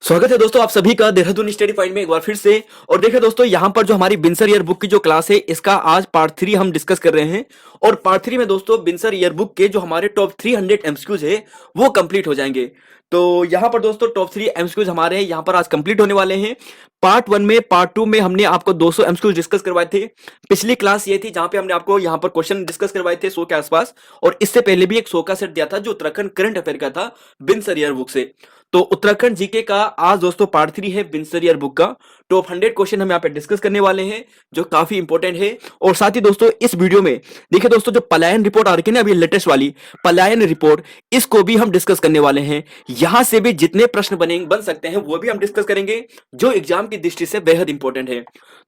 स्वागत है दोस्तों आप सभी का देहरादून स्टडी पॉइंट में एक बार फिर से। और देखिए दोस्तों यहाँ पर जो हमारी बिनसर ईयर बुक की जो क्लास है इसका आज पार्ट 3 हम डिस्कस कर रहे हैं। और पार्ट 3 में दोस्तों बिनसर ईयर बुक के जो हमारे टॉप 300 एमसीक्यूज है वो कंप्लीट हो जाएंगे। तो यहाँ पर दोस्तों टॉप 3 एमसीक्यूज हमारे यहाँ पर आज कंप्लीट होने वाले हैं। पार्ट 1 में पार्ट 2 में हमने आपको 200 एमसीक्यूज डिस्कस करवाए थे। पिछली क्लास ये थी जहां पे हमने आपको यहाँ पर क्वेश्चन डिस्कस करवाए थे 100 के आसपास। और इससे पहले भी एक 100 का सेट दिया था जो उत्तराखंड करंट अफेयर का था बिनसर ईयर बुक से। तो उत्तराखंड जीके का आज दोस्तों पार्ट 3 है बिनसर ईयर बुक का। टॉप 100 क्वेश्चन हम यहाँ पे डिस्कस करने वाले हैं जो काफी इंपॉर्टेंट है। और साथ ही दोस्तों इस वीडियो में देखिए दोस्तों जो पलायन रिपोर्ट आ रही है ना अभी लेटेस्ट वाली पलायन रिपोर्ट, इसको भी हम डिस्कस करने वाले हैं। यहां से भी जितने प्रश्न बन सकते हैं वो भी हम डिस्कस करेंगे जो एग्जाम की दृष्टि से बेहद इंपॉर्टेंट है।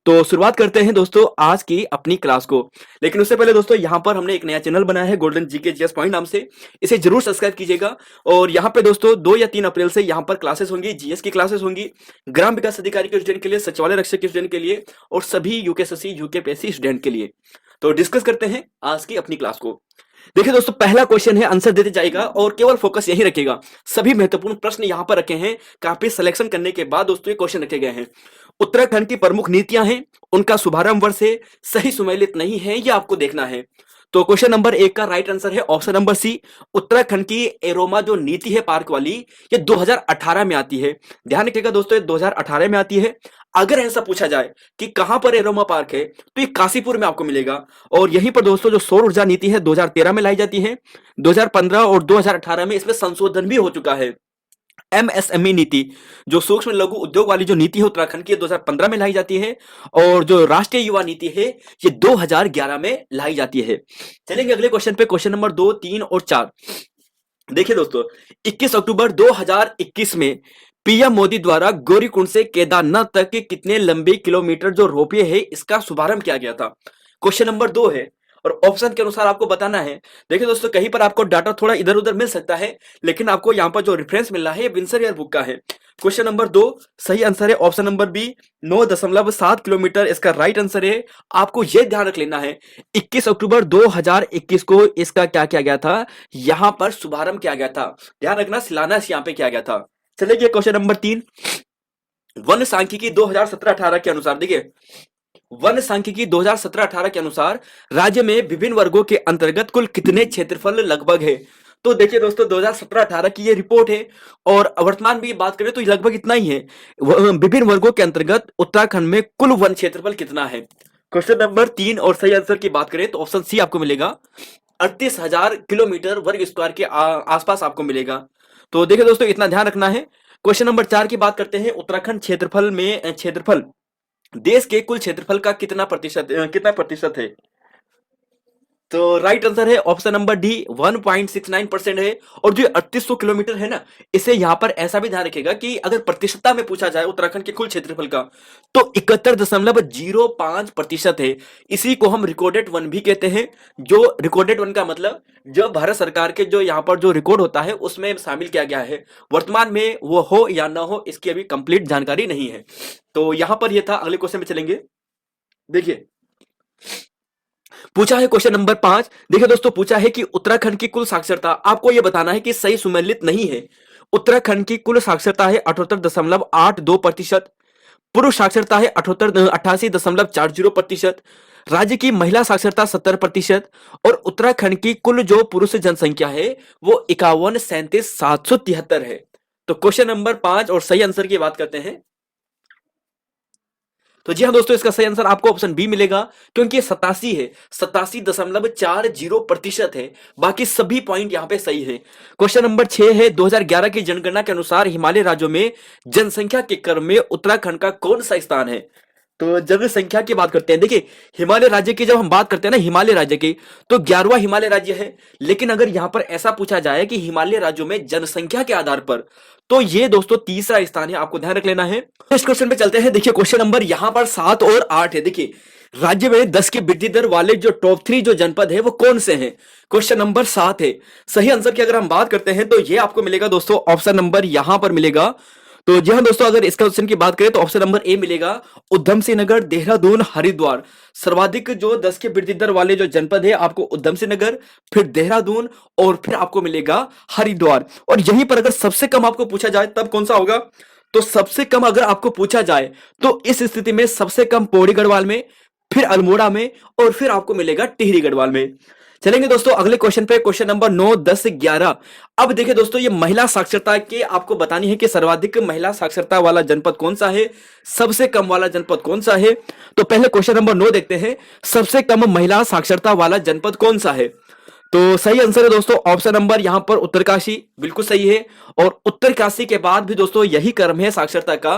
तो शुरुआत करते हैं दोस्तों आज की अपनी क्लास को। लेकिन उससे पहले दोस्तों यहाँ पर हमने एक नया चैनल बनाया है गोल्डन जीके जीएस पॉइंट नाम से, इसे जरूर सब्सक्राइब कीजिएगा। और यहाँ पे दोस्तों 2 या 3 अप्रैल से यहाँ पर क्लासेस होंगी, जीएस की क्लासेस होंगी ग्राम विकास अधिकारी के स्टूडेंट के लिए, सचिवालय रक्षक के स्टूडेंट के लिए और सभी यूकेएसएससी यूकेपीएससी स्टूडेंट के लिए। तो डिस्कस करते हैं आज की अपनी क्लास को। देखिए दोस्तों पहला क्वेश्चन है, आंसर देते जाएगा और केवल फोकस यही रखेगा। सभी महत्वपूर्ण प्रश्न यहां पर रखे हैं, काफी सिलेक्शन करने के बाद दोस्तों ये क्वेश्चन रखे गए हैं। उत्तराखंड की प्रमुख नीतियां हैं, उनका शुभारंभ वर्ष है, सही सुमेलित नहीं है ये आपको देखना है। तो क्वेश्चन नंबर 1 का राइट आंसर है ऑप्शन नंबर सी। उत्तराखंड की एरोमा जो नीति है पार्क वाली ये 2018 में आती है। ध्यान रखिएगा दोस्तों ये 2018 में आती है। अगर ऐसा पूछा जाए कि कहां पर एरोमा पार्क है तो ये काशीपुर में आपको मिलेगा। और यहीं पर दोस्तों जो सौर ऊर्जा नीति है 2013 में लाई जाती है। 2015 और 2018 में इसमें संशोधन भी हो चुका है। एमएसएमई नीति जो सूक्ष्म लघु उद्योग वाली जो नीति है उत्तराखंड की 2015 में लाई जाती है। और जो राष्ट्रीय युवा नीति है ये 2011 में लाई जाती है। चलेंगे अगले क्वेश्चन पे, क्वेश्चन नंबर 2, 3 और 4। देखिए दोस्तों 21 अक्टूबर 2021 में पीएम मोदी द्वारा गौरीकुंड से केदारनाथ तक के कितने लंबे किलोमीटर जो रोपवे है इसका शुभारंभ किया गया था। क्वेश्चन नंबर 2 है और ऑप्शन के अनुसार आपको बताना है। देखिए दोस्तों कहीं पर आपको डाटा थोड़ा इधर उधर मिल सकता है लेकिन आपको यहाँ पर जो रेफरेंस मिल रहा है बिनसर ईयर बुक का है। क्वेश्चन नंबर 2 सही आंसर है ऑप्शन नंबर बी 9.7 किलोमीटर इसका राइट आंसर है। आपको यह ध्यान रख लेना है 21 अक्टूबर 2021 को इसका क्या किया गया था, यहां पर शुभारंभ किया गया था। ध्यान रखना शिलान्यास यहां पे किया गया था। चलिए क्वेश्चन नंबर 3, वन सांख्यिकी 2017-18 के अनुसार देखिए वन सांख्यिकी 2017-18 के अनुसार राज्य में विभिन्न वर्गों के अंतर्गत कुल कितने क्षेत्रफल लगभग है। तो देखिए दोस्तों 2017-18 की ये रिपोर्ट है और वर्तमान में बात करें तो लगभग इतना ही है। विभिन्न वर्गों के अंतर्गत उत्तराखंड में कुल वन क्षेत्रफल कितना है। क्वेश्चन नंबर 3 और सही आंसर की बात करें तो ऑप्शन सी आपको मिलेगा 38,000 किलोमीटर वर्ग स्क्वायर के आसपास आपको मिलेगा। तो देखिए दोस्तों इतना ध्यान रखना है। क्वेश्चन नंबर 4 की बात करते हैं, उत्तराखंड क्षेत्रफल देश के कुल क्षेत्रफल का कितना प्रतिशत है। तो राइट आंसर है ऑप्शन नंबर डी 1.69% है। और जो 3800 किलोमीटर है ना, इसे यहां पर ऐसा भी ध्यान रखेगा कि अगर प्रतिशतता में पूछा जाए उत्तराखंड के कुल क्षेत्रफल का तो 71.05% है। इसी को हम रिकॉर्डेड वन भी कहते हैं। जो रिकॉर्डेड वन का मतलब जो भारत सरकार के जो यहाँ पर जो रिकॉर्ड होता है उसमें शामिल किया गया है। वर्तमान में वो हो या ना हो इसकी अभी कंप्लीट जानकारी नहीं है। तो यहां पर यह था। अगले क्वेश्चन में चलेंगे। देखिए पूछा है क्वेश्चन नंबर 5। देखिए दोस्तों पूछा है कि उत्तराखंड की कुल साक्षरता, आपको यह बताना है कि सही सुमेलित नहीं है। उत्तराखंड की कुल साक्षरता है 78.82%। पुरुष साक्षरता है 88.40%। राज्य की महिला साक्षरता 70% और उत्तराखंड की कुल जो पुरुष जनसंख्या है वो 51,3773 है। तो क्वेश्चन नंबर 5 और सही आंसर की बात करते हैं तो जी हाँ दोस्तों इसका सही आंसर आपको ऑप्शन बी मिलेगा क्योंकि ये 87 है, 87.40% है। बाकी सभी पॉइंट यहाँ पे सही है। क्वेश्चन नंबर 6 है 2011 की जनगणना के अनुसार हिमालय राज्यों में जनसंख्या के क्रम में उत्तराखंड का कौन सा स्थान है। तो जनसंख्या की बात करते हैं, देखिए हिमालय राज्य की जब हम बात करते हैं ना हिमालय राज्य की तो 11वां हिमालय राज्य है। लेकिन अगर यहां पर ऐसा पूछा जाए कि हिमालय राज्यों में जनसंख्या के आधार पर तो ये दोस्तों तीसरा स्थान है, आपको ध्यान रख लेना है। इस क्वेश्चन पे चलते हैं। देखिए क्वेश्चन नंबर यहां पर 7 और 8 है। देखिए राज्य में 10 की वृद्धि दर वाले जो टॉप 3 जो जनपद है वो कौन से हैं। क्वेश्चन नंबर 7 है। सही आंसर की अगर हम बात करते हैं तो ये आपको मिलेगा दोस्तों ऑप्शन नंबर यहां पर मिलेगा। तो जी हाँ दोस्तों अगर इसका क्वेश्चन की बात करें तो ऑप्शन नंबर ए मिलेगा उधम सिंह नगर, देहरादून, हरिद्वार। सर्वाधिक जो 10 के वृद्धि दर वाले जो जनपद है आपको उधम सिंह नगर, फिर देहरादून और फिर आपको मिलेगा हरिद्वार। और यहीं पर अगर सबसे कम आपको पूछा जाए तब कौन सा होगा तो सबसे कम अगर आपको पूछा जाए तो इस स्थिति में सबसे कम पौड़ी गढ़वाल में, फिर अल्मोड़ा में, और फिर आपको मिलेगा टिहरी गढ़वाल में। चलेंगे दोस्तों अगले क्वेश्चन पे, क्वेश्चन नंबर 9, 10, 11। अब देखिए दोस्तों, ये महिला साक्षरता के आपको बतानी है कि सर्वाधिक महिला साक्षरता वाला जनपद कौन सा है, सबसे कम वाला जनपद कौन सा है। तो पहले क्वेश्चन नंबर 9 देखते हैं, सबसे कम महिला साक्षरता वाला जनपद कौन सा है। तो सही आंसर है दोस्तों ऑप्शन नंबर यहां पर उत्तरकाशी, बिल्कुल सही है। और उत्तरकाशी के बाद भी दोस्तों यही क्रम है साक्षरता का,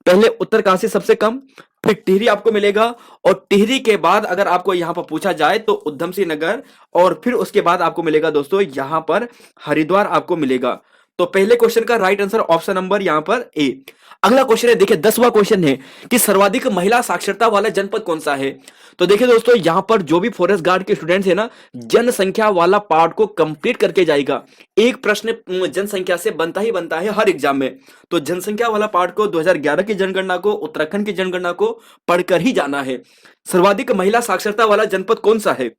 पहले उत्तरकाशी सबसे कम, फिर टिहरी आपको मिलेगा, और टिहरी के बाद अगर आपको यहां पर पूछा जाए तो उधम सिंह नगर, और फिर उसके बाद आपको मिलेगा दोस्तों यहां पर हरिद्वार आपको मिलेगा। तो पहले क्वेश्चन का राइट आंसर ऑप्शन नंबर यहां पर ए। अगला क्वेश्चन है, देखिए 10वां क्वेश्चन है कि सर्वाधिक महिला साक्षरता वाला जनपद कौन सा है। तो देखिए दोस्तों, यहां पर जो भी फॉरेस्ट गार्ड के स्टूडेंट्स है ना, जनसंख्या वाला पार्ट को कंप्लीट करके जाएगा। एक प्रश्न जनसंख्या से बनता ही बनता है हर एग्जाम में, तो जनसंख्या वाला पार्ट को 2011 की जनगणना को, उत्तराखंड की जनगणना को पढ़कर ही जाना है। सर्वाधिक महिला साक्षरता वाला जनपद कौन सा है।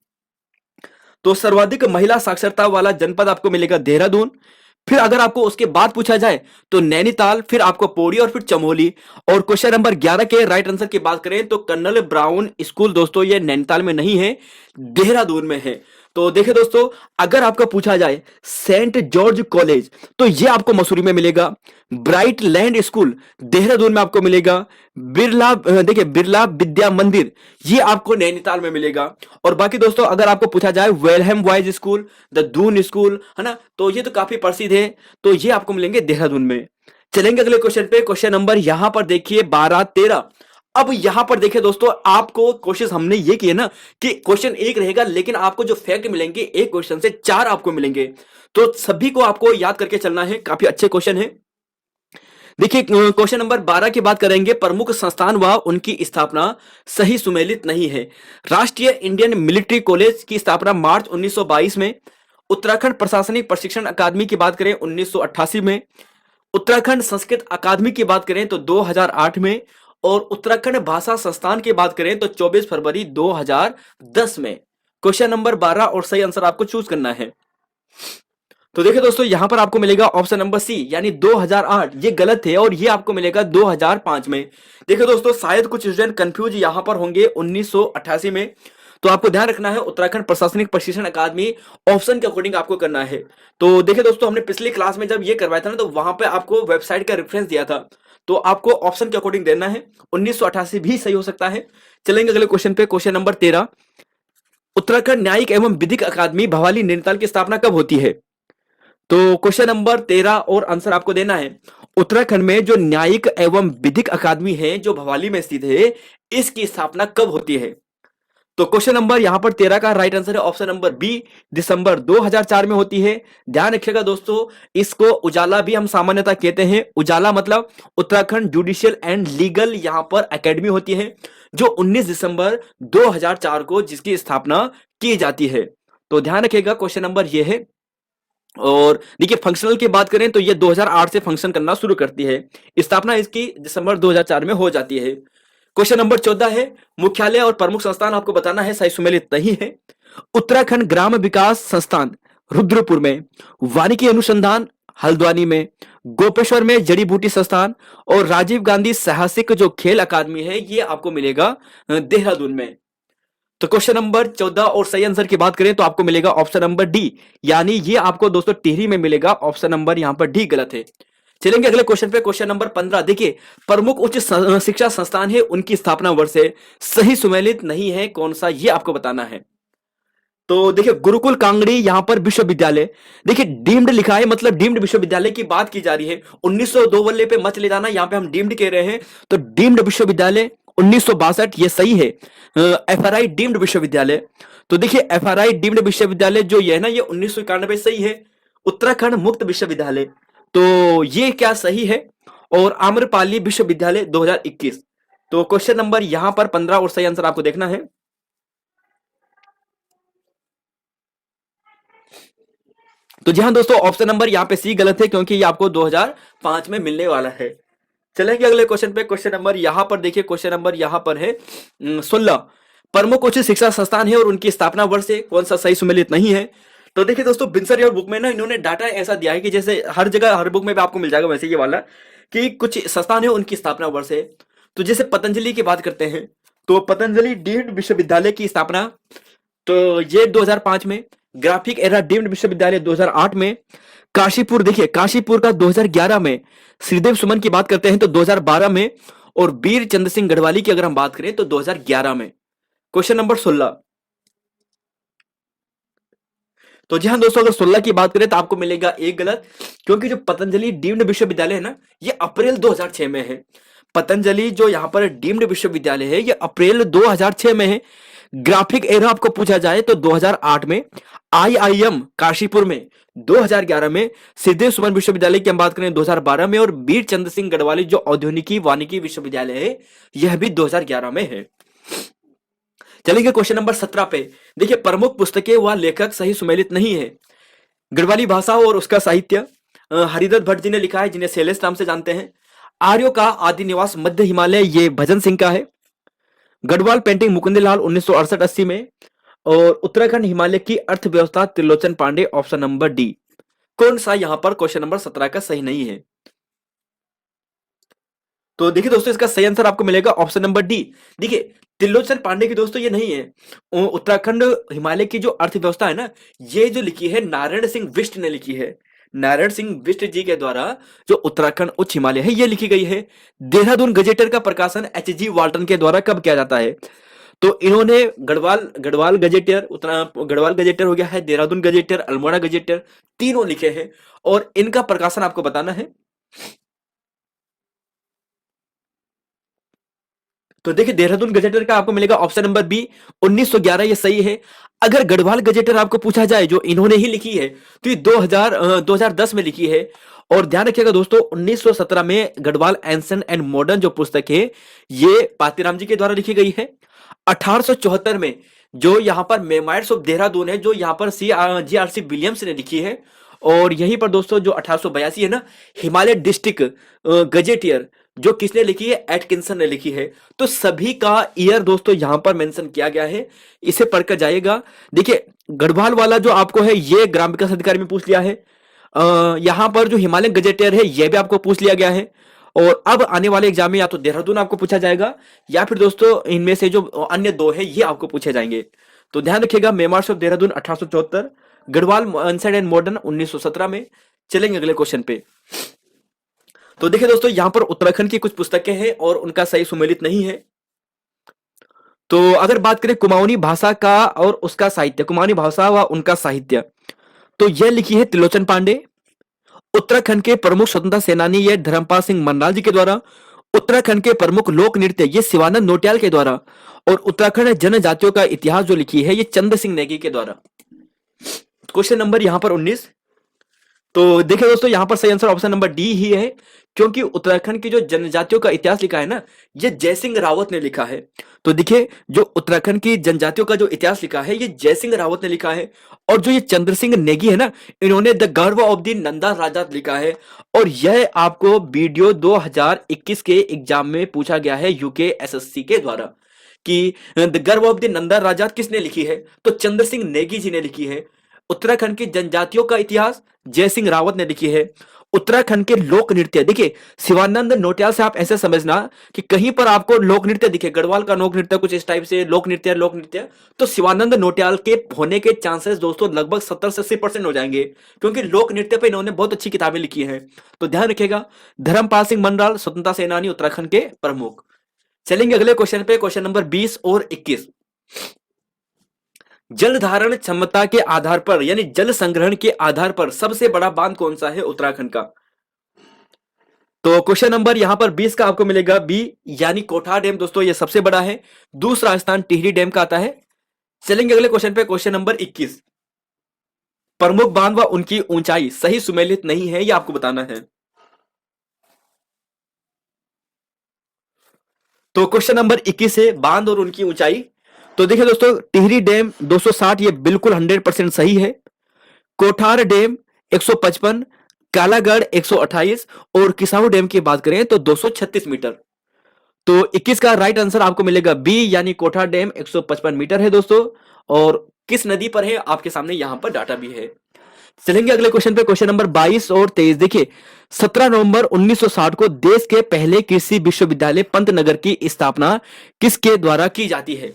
तो सर्वाधिक महिला साक्षरता वाला जनपद आपको मिलेगा देहरादून, फिर अगर आपको उसके बाद पूछा जाए तो नैनीताल, फिर आपको पौड़ी, और फिर चमोली। और क्वेश्चन नंबर 11 के राइट आंसर की बात करें तो कर्नल ब्राउन स्कूल दोस्तों ये नैनीताल में नहीं है, देहरादून में है। तो देखिए दोस्तों, अगर आपका पूछा जाए सेंट जॉर्ज कॉलेज तो ये आपको मसूरी में मिलेगा, ब्राइट लैंड स्कूल देहरादून में आपको मिलेगा, बिरला देखिए बिरला विद्या मंदिर ये आपको नैनीताल में मिलेगा। और बाकी दोस्तों अगर आपको पूछा जाए Welham boys school, the Doon school है ना, तो ये तो काफी प्रसिद्ध है, तो ये आपको मिलेंगे देहरादून में। चलेंगे अगले क्वेश्चन पे, क्वेश्चन नंबर यहां पर देखिए 12, 13। अब यहां पर देखिए दोस्तों, आपको कोशिश हमने ये की है ना कि क्वेश्चन एक रहेगा, लेकिन आपको जो फैक्ट मिलेंगे एक क्वेश्चन से 4 आपको मिलेंगे, तो सभी को आपको याद करके चलना है। काफी अच्छे क्वेश्चन है। देखिए क्वेश्चन नंबर 12 की बात करेंगे, प्रमुख संस्थान व उनकी स्थापना सही सुमेलित नहीं है। राष्ट्रीय इंडियन मिलिट्री कॉलेज की स्थापना मार्च 1922 में, उत्तराखंड प्रशासनिक प्रशिक्षण अकादमी की बात करें 1988 में, उत्तराखंड संस्कृत अकादमी की बात करें तो 2008 में, और उत्तराखंड भाषा संस्थान की बात करें तो 24 फरवरी 2010 में। क्वेश्चन नंबर 12 और सही आंसर आपको चूज करना है। तो देखिए दोस्तों, यहां पर आपको मिलेगा ऑप्शन नंबर सी यानी 2008, ये गलत है, और ये आपको मिलेगा 2005 में। देखिए दोस्तों, शायद कुछ स्टूडेंट कंफ्यूज यहां पर होंगे 1988 में, तो आपको ध्यान रखना है उत्तराखंड प्रशासनिक प्रशिक्षण अकादमी ऑप्शन के अकॉर्डिंग आपको करना है। तो देखिए दोस्तों, हमने पिछली क्लास में जब ये करवाया था ना, तो वहां पे आपको वेबसाइट का रेफरेंस दिया था, तो आपको ऑप्शन के अकॉर्डिंग देना है। 1988 भी सही हो सकता है। चलेंगे अगले क्वेश्चन पे, क्वेश्चन नंबर 13। उत्तराखंड न्यायिक एवं विधिक अकादमी भवाली नैनीताल की स्थापना कब होती है। तो क्वेश्चन नंबर 13 और आंसर आपको देना है, उत्तराखंड में जो न्यायिक एवं विधिक अकादमी है जो भवाली में स्थित है, इसकी स्थापना कब होती है। तो क्वेश्चन नंबर यहां पर 13 का राइट आंसर है ऑप्शन नंबर बी, दिसंबर 2004 में होती है। ध्यान रखिएगा दोस्तों, इसको उजाला भी हम सामान्यतः कहते हैं। उजाला मतलब उत्तराखंड जुडिशियल एंड लीगल यहां पर एकेडमी होती है, जो 19 दिसंबर 2004 को जिसकी स्थापना की जाती है। तो ध्यान रखिएगा, क्वेश्चन नंबर यह है। और देखिए फंक्शनल की बात करें तो ये 2008 से फंक्शन करना शुरू करती है, स्थापना इसकी दिसंबर 2004 में हो जाती है। क्वेश्चन नंबर 14 है, मुख्यालय और प्रमुख संस्थान आपको बताना है, सही सुमेलित नहीं है। उत्तराखंड ग्राम विकास संस्थान रुद्रपुर में, वानिकी अनुसंधान हल्द्वानी में, गोपेश्वर में जड़ी बूटी संस्थान, और राजीव गांधी साहसिक जो खेल अकादमी है ये आपको मिलेगा देहरादून में। तो क्वेश्चन नंबर 14 और सही आंसर की बात करें तो आपको मिलेगा ऑप्शन नंबर डी, यानी ये आपको दोस्तों टिहरी में मिलेगा। ऑप्शन नंबर यहां पर डी गलत है। चलेंगे अगले क्वेश्चन पे, क्वेश्चन नंबर 15। देखिए प्रमुख उच्च शिक्षा संस्थान है, उनकी स्थापना वर्ष है, सही सुमेलित नहीं है, कौन सा ये आपको बताना है। तो देखिए गुरुकुल कांगड़ी यहां पर विश्वविद्यालय, देखिए डीम्ड लिखा है, मतलब डीम्ड विश्वविद्यालय की बात की जा रही है। 1902 वाले पे मत ले जाना, यहां पे हम डीम्ड कह रहे हैं, तो डीम्ड विश्वविद्यालय 1962 ये सही है। एफआरआई डीम्ड विश्वविद्यालय, तो देखिए एफआरआई डीम्ड विश्वविद्यालय जो ये है ना, ये 1991 सही है। उत्तराखंड मुक्त विश्वविद्यालय, तो ये क्या सही है। और आम्रपाली विश्वविद्यालय 2021। तो क्वेश्चन नंबर यहां पर 15 और सही आंसर आपको देखना है। तो जी हाँ दोस्तों, ऑप्शन नंबर यहाँ पे सी गलत है, क्योंकि ये आपको 2005 में मिलने वाला है। चलेंगे अगले क्वेश्चन पे, क्वेश्चन नंबर यहाँ पर देखिए, क्वेश्चन नंबर यहाँ पर है 16। प्रमुख उच्च शिक्षा संस्थान है और उनकी स्थापना वर्ष है, कौन सा सही सुमेलित नहीं है। तो देखिए दोस्तों, बिंसर और बुक में ना इन्होंने डाटा ऐसा दिया है कि जैसे हर जगह हर बुक में भी आपको मिल जाएगा वैसे ये वाला, कि कुछ संस्थान है उनकी स्थापना वर्ष है। तो जैसे पतंजलि की बात करते हैं तो पतंजलि डीम्ड विश्वविद्यालय की स्थापना तो ये 2005 में, ग्राफिक एरा डीम्ड विश्वविद्यालय 2008 में, काशीपुर देखिए काशीपुर का 2011 में, श्रीदेव सुमन की बात करते हैं तो 2012 में, और वीर चंद्र सिंह गढ़वाली की अगर हम बात करें तो 2011 में। Question number 16। तो जी हाँ दोस्तों, अगर 16 की बात करें तो आपको मिलेगा एक गलत, क्योंकि जो पतंजलि डीम्ड विश्वविद्यालय है ना, ये अप्रैल 2006 में है। पतंजलि जो यहाँ पर डीम्ड विश्वविद्यालय है ये अप्रैल 2006 में है। ग्राफिक एरा आपको पूछा जाए तो 2008 में, आईआईएम काशीपुर में 2011 में, सिद्धेव सुमन विश्वविद्यालय की हम बात करें 2012 में, और वीर चंद्र सिंह गढ़वाली जो औद्योगिकी वानिकी विश्वविद्यालय है यह भी 2011 में है। चलिए क्वेश्चन नंबर 17 पे। देखिए, प्रमुख पुस्तकें व लेखक सही सुमेलित नहीं है। गढ़वाली भाषा और उसका साहित्य हरिदत्त भट्ट जी ने लिखा है, जिन्हें शैलेश नाम से जानते हैं। आर्यों का आदि निवास मध्य हिमालय, ये भजन सिंह का है। गढ़वाल पेंटिंग मुकुंदलाल 1968-80 में। और उत्तराखंड हिमालय की अर्थव्यवस्था Trilochan Pande, option number D. कौन सा यहां पर क्वेश्चन नंबर 17 का सही नहीं है? तो देखिए दोस्तों, इसका सही आंसर आपको मिलेगा ऑप्शन नंबर डी। देखिए, त्रिलोचन पांडे की दोस्तों ये नहीं है। उत्तराखंड हिमालय की जो अर्थव्यवस्था है ना, ये जो लिखी है नारायण सिंह बिष्ट ने लिखी है। नारायण सिंह बिष्ट जी के द्वारा जो उत्तराखंड उच्च हिमालय है ये लिखी गई है। देहरादून गजेटर का प्रकाशन एच.जी. वाल्टन के द्वारा कब किया जाता है? तो इन्होंने गढ़वाल गढ़वाल गजेटर, गढ़वाल गजेटर हो गया है, देहरादून गजेटर, अल्मोड़ा गजेटर, तीनों लिखे हैं। और इनका प्रकाशन आपको बताना है। तो देखिए, देहरादून गजेटर का आपको मिलेगा ऑप्शन नंबर बी, 1911, ये सही है। अगर गढ़वाल गजेटर आपको पूछा जाए जो इन्होंने ही लिखी है तो ये 2010 में लिखी है। और ध्यान रखिएगा दोस्तों, 1917 में गढ़वाल एंसेंट एंड मॉडर्न जो पुस्तक है ये पातीराम जी के द्वारा लिखी गई है। 1874 में जो यहाँ पर मेमाइट्स ऑफ देहरादून है, जो यहाँ पर जी.आर.सी. विलियम्स ने लिखी है। और यहीं पर दोस्तों जो 1882 है ना, हिमालय डिस्ट्रिक्ट गजेटियर, जो किसने लिखी है? एटकिंसन ने लिखी है। तो सभी का ईयर दोस्तों यहां पर मेंशन किया गया है, इसे पढ़कर जाएगा। देखिए, गढ़वाल वाला जो आपको है ये ग्राम विकास अधिकारी में पूछ लिया है। यहां पर जो हिमालयन गजेटियर है ये भी आपको पूछ लिया गया है। और अब आने वाले एग्जाम में या तो देहरादून आपको पूछा जाएगा, या फिर दोस्तों इनमें से जो अन्य दो है ये आपको पूछे जाएंगे। तो ध्यान रखिएगा, memoirs of Dehradun 1874, Garhwal ancient and modern 1917 में। चलेंगे अगले क्वेश्चन पे। तो देखिए दोस्तों, यहां पर उत्तराखंड की कुछ पुस्तकें हैं और उनका सही सुमेलित नहीं है। तो अगर बात करें कुमाऊनी भाषा का और उसका साहित्य, कुमाऊनी भाषा व उनका साहित्य, तो यह लिखी है त्रिलोचन पांडे। उत्तराखंड के प्रमुख स्वतंत्रता सेनानी ये धर्मपाल सिंह मनलाल जी के द्वारा। उत्तराखंड के प्रमुख लोक नृत्य ये शिवानंद नौटियाल के द्वारा। और उत्तराखंड जनजातियों का इतिहास जो लिखी है ये चंद्र सिंह नेगी के द्वारा। क्वेश्चन नंबर यहां पर 19। तो देखिए दोस्तों, यहां पर सही आंसर ऑप्शन नंबर डी ही है, क्योंकि उत्तराखंड की जो जनजातियों का इतिहास लिखा है ना, ये जयसिंह रावत ने लिखा है। तो देखिए, जो उत्तराखंड की जनजातियों का जो इतिहास लिखा है ये जयसिंह रावत ने लिखा है। और जो ये चंद्र सिंह नेगी है ना, इन्होंने द गर्व ऑफ द नंदा राजा लिखा है। और यह आपको वीडियो 2021 के एग्जाम में पूछा गया है यूके एसएससी के द्वारा कि द गर्व ऑफ द नंदा राजा किसने लिखी है? तो चंद्र सिंह नेगी जी ने लिखी है। उत्तराखंड की जनजातियों का इतिहास जयसिंह रावत ने लिखी है। उत्तराखंड के लोक नृत्य, देखिए शिवानंद नौटियाल से आप ऐसे समझना कि कहीं पर आपको लोक नृत्य दिखे, गढ़वाल का लोक नृत्य कुछ इस टाइप से, लोक नृत्य, तो शिवानंद नौटियाल के होने के चांसेस दोस्तों लगभग 70 से 80% हो जाएंगे, क्योंकि लोक नृत्य पे इन्होंने बहुत अच्छी किताबें लिखी हैं। तो ध्यान रखिएगा, धर्मपाल सिंह मनलाल, स्वतंत्रता सेनानी, उत्तराखंड के प्रमुख। चलेंगे अगले क्वेश्चन पे, क्वेश्चन नंबर 20 और 21। जल धारण क्षमता के आधार पर, यानी जल संग्रहण के आधार पर सबसे बड़ा बांध कौन सा है उत्तराखंड का? तो क्वेश्चन नंबर यहां पर 20 का आपको मिलेगा बी, यानी कोठार डैम दोस्तों ये सबसे बड़ा है। दूसरा स्थान टिहरी डैम का आता है। चलेंगे अगले क्वेश्चन पे, क्वेश्चन नंबर 21। प्रमुख बांध व उनकी ऊंचाई सही सुमेलित नहीं है, यह आपको बताना है। तो क्वेश्चन नंबर 21 है बांध और उनकी ऊंचाई। तो देखिए दोस्तों, टिहरी डैम 260, ये बिल्कुल 100% सही है। कोठार डैम 155, कालागढ़ 128 और किसाऊ डैम की बात करें तो 236 मीटर। तो 21 का राइट आंसर आपको मिलेगा बी, यानी कोठार डैम 155 मीटर है दोस्तों। और किस नदी पर है आपके सामने यहां पर डाटा भी है। चलेंगे अगले क्वेश्चन पे, क्वेश्चन नंबर 22 और 23। देखिए 17 नवंबर 1960 को देश के पहले कृषि विश्वविद्यालय पंतनगर की स्थापना किसके द्वारा की जाती है?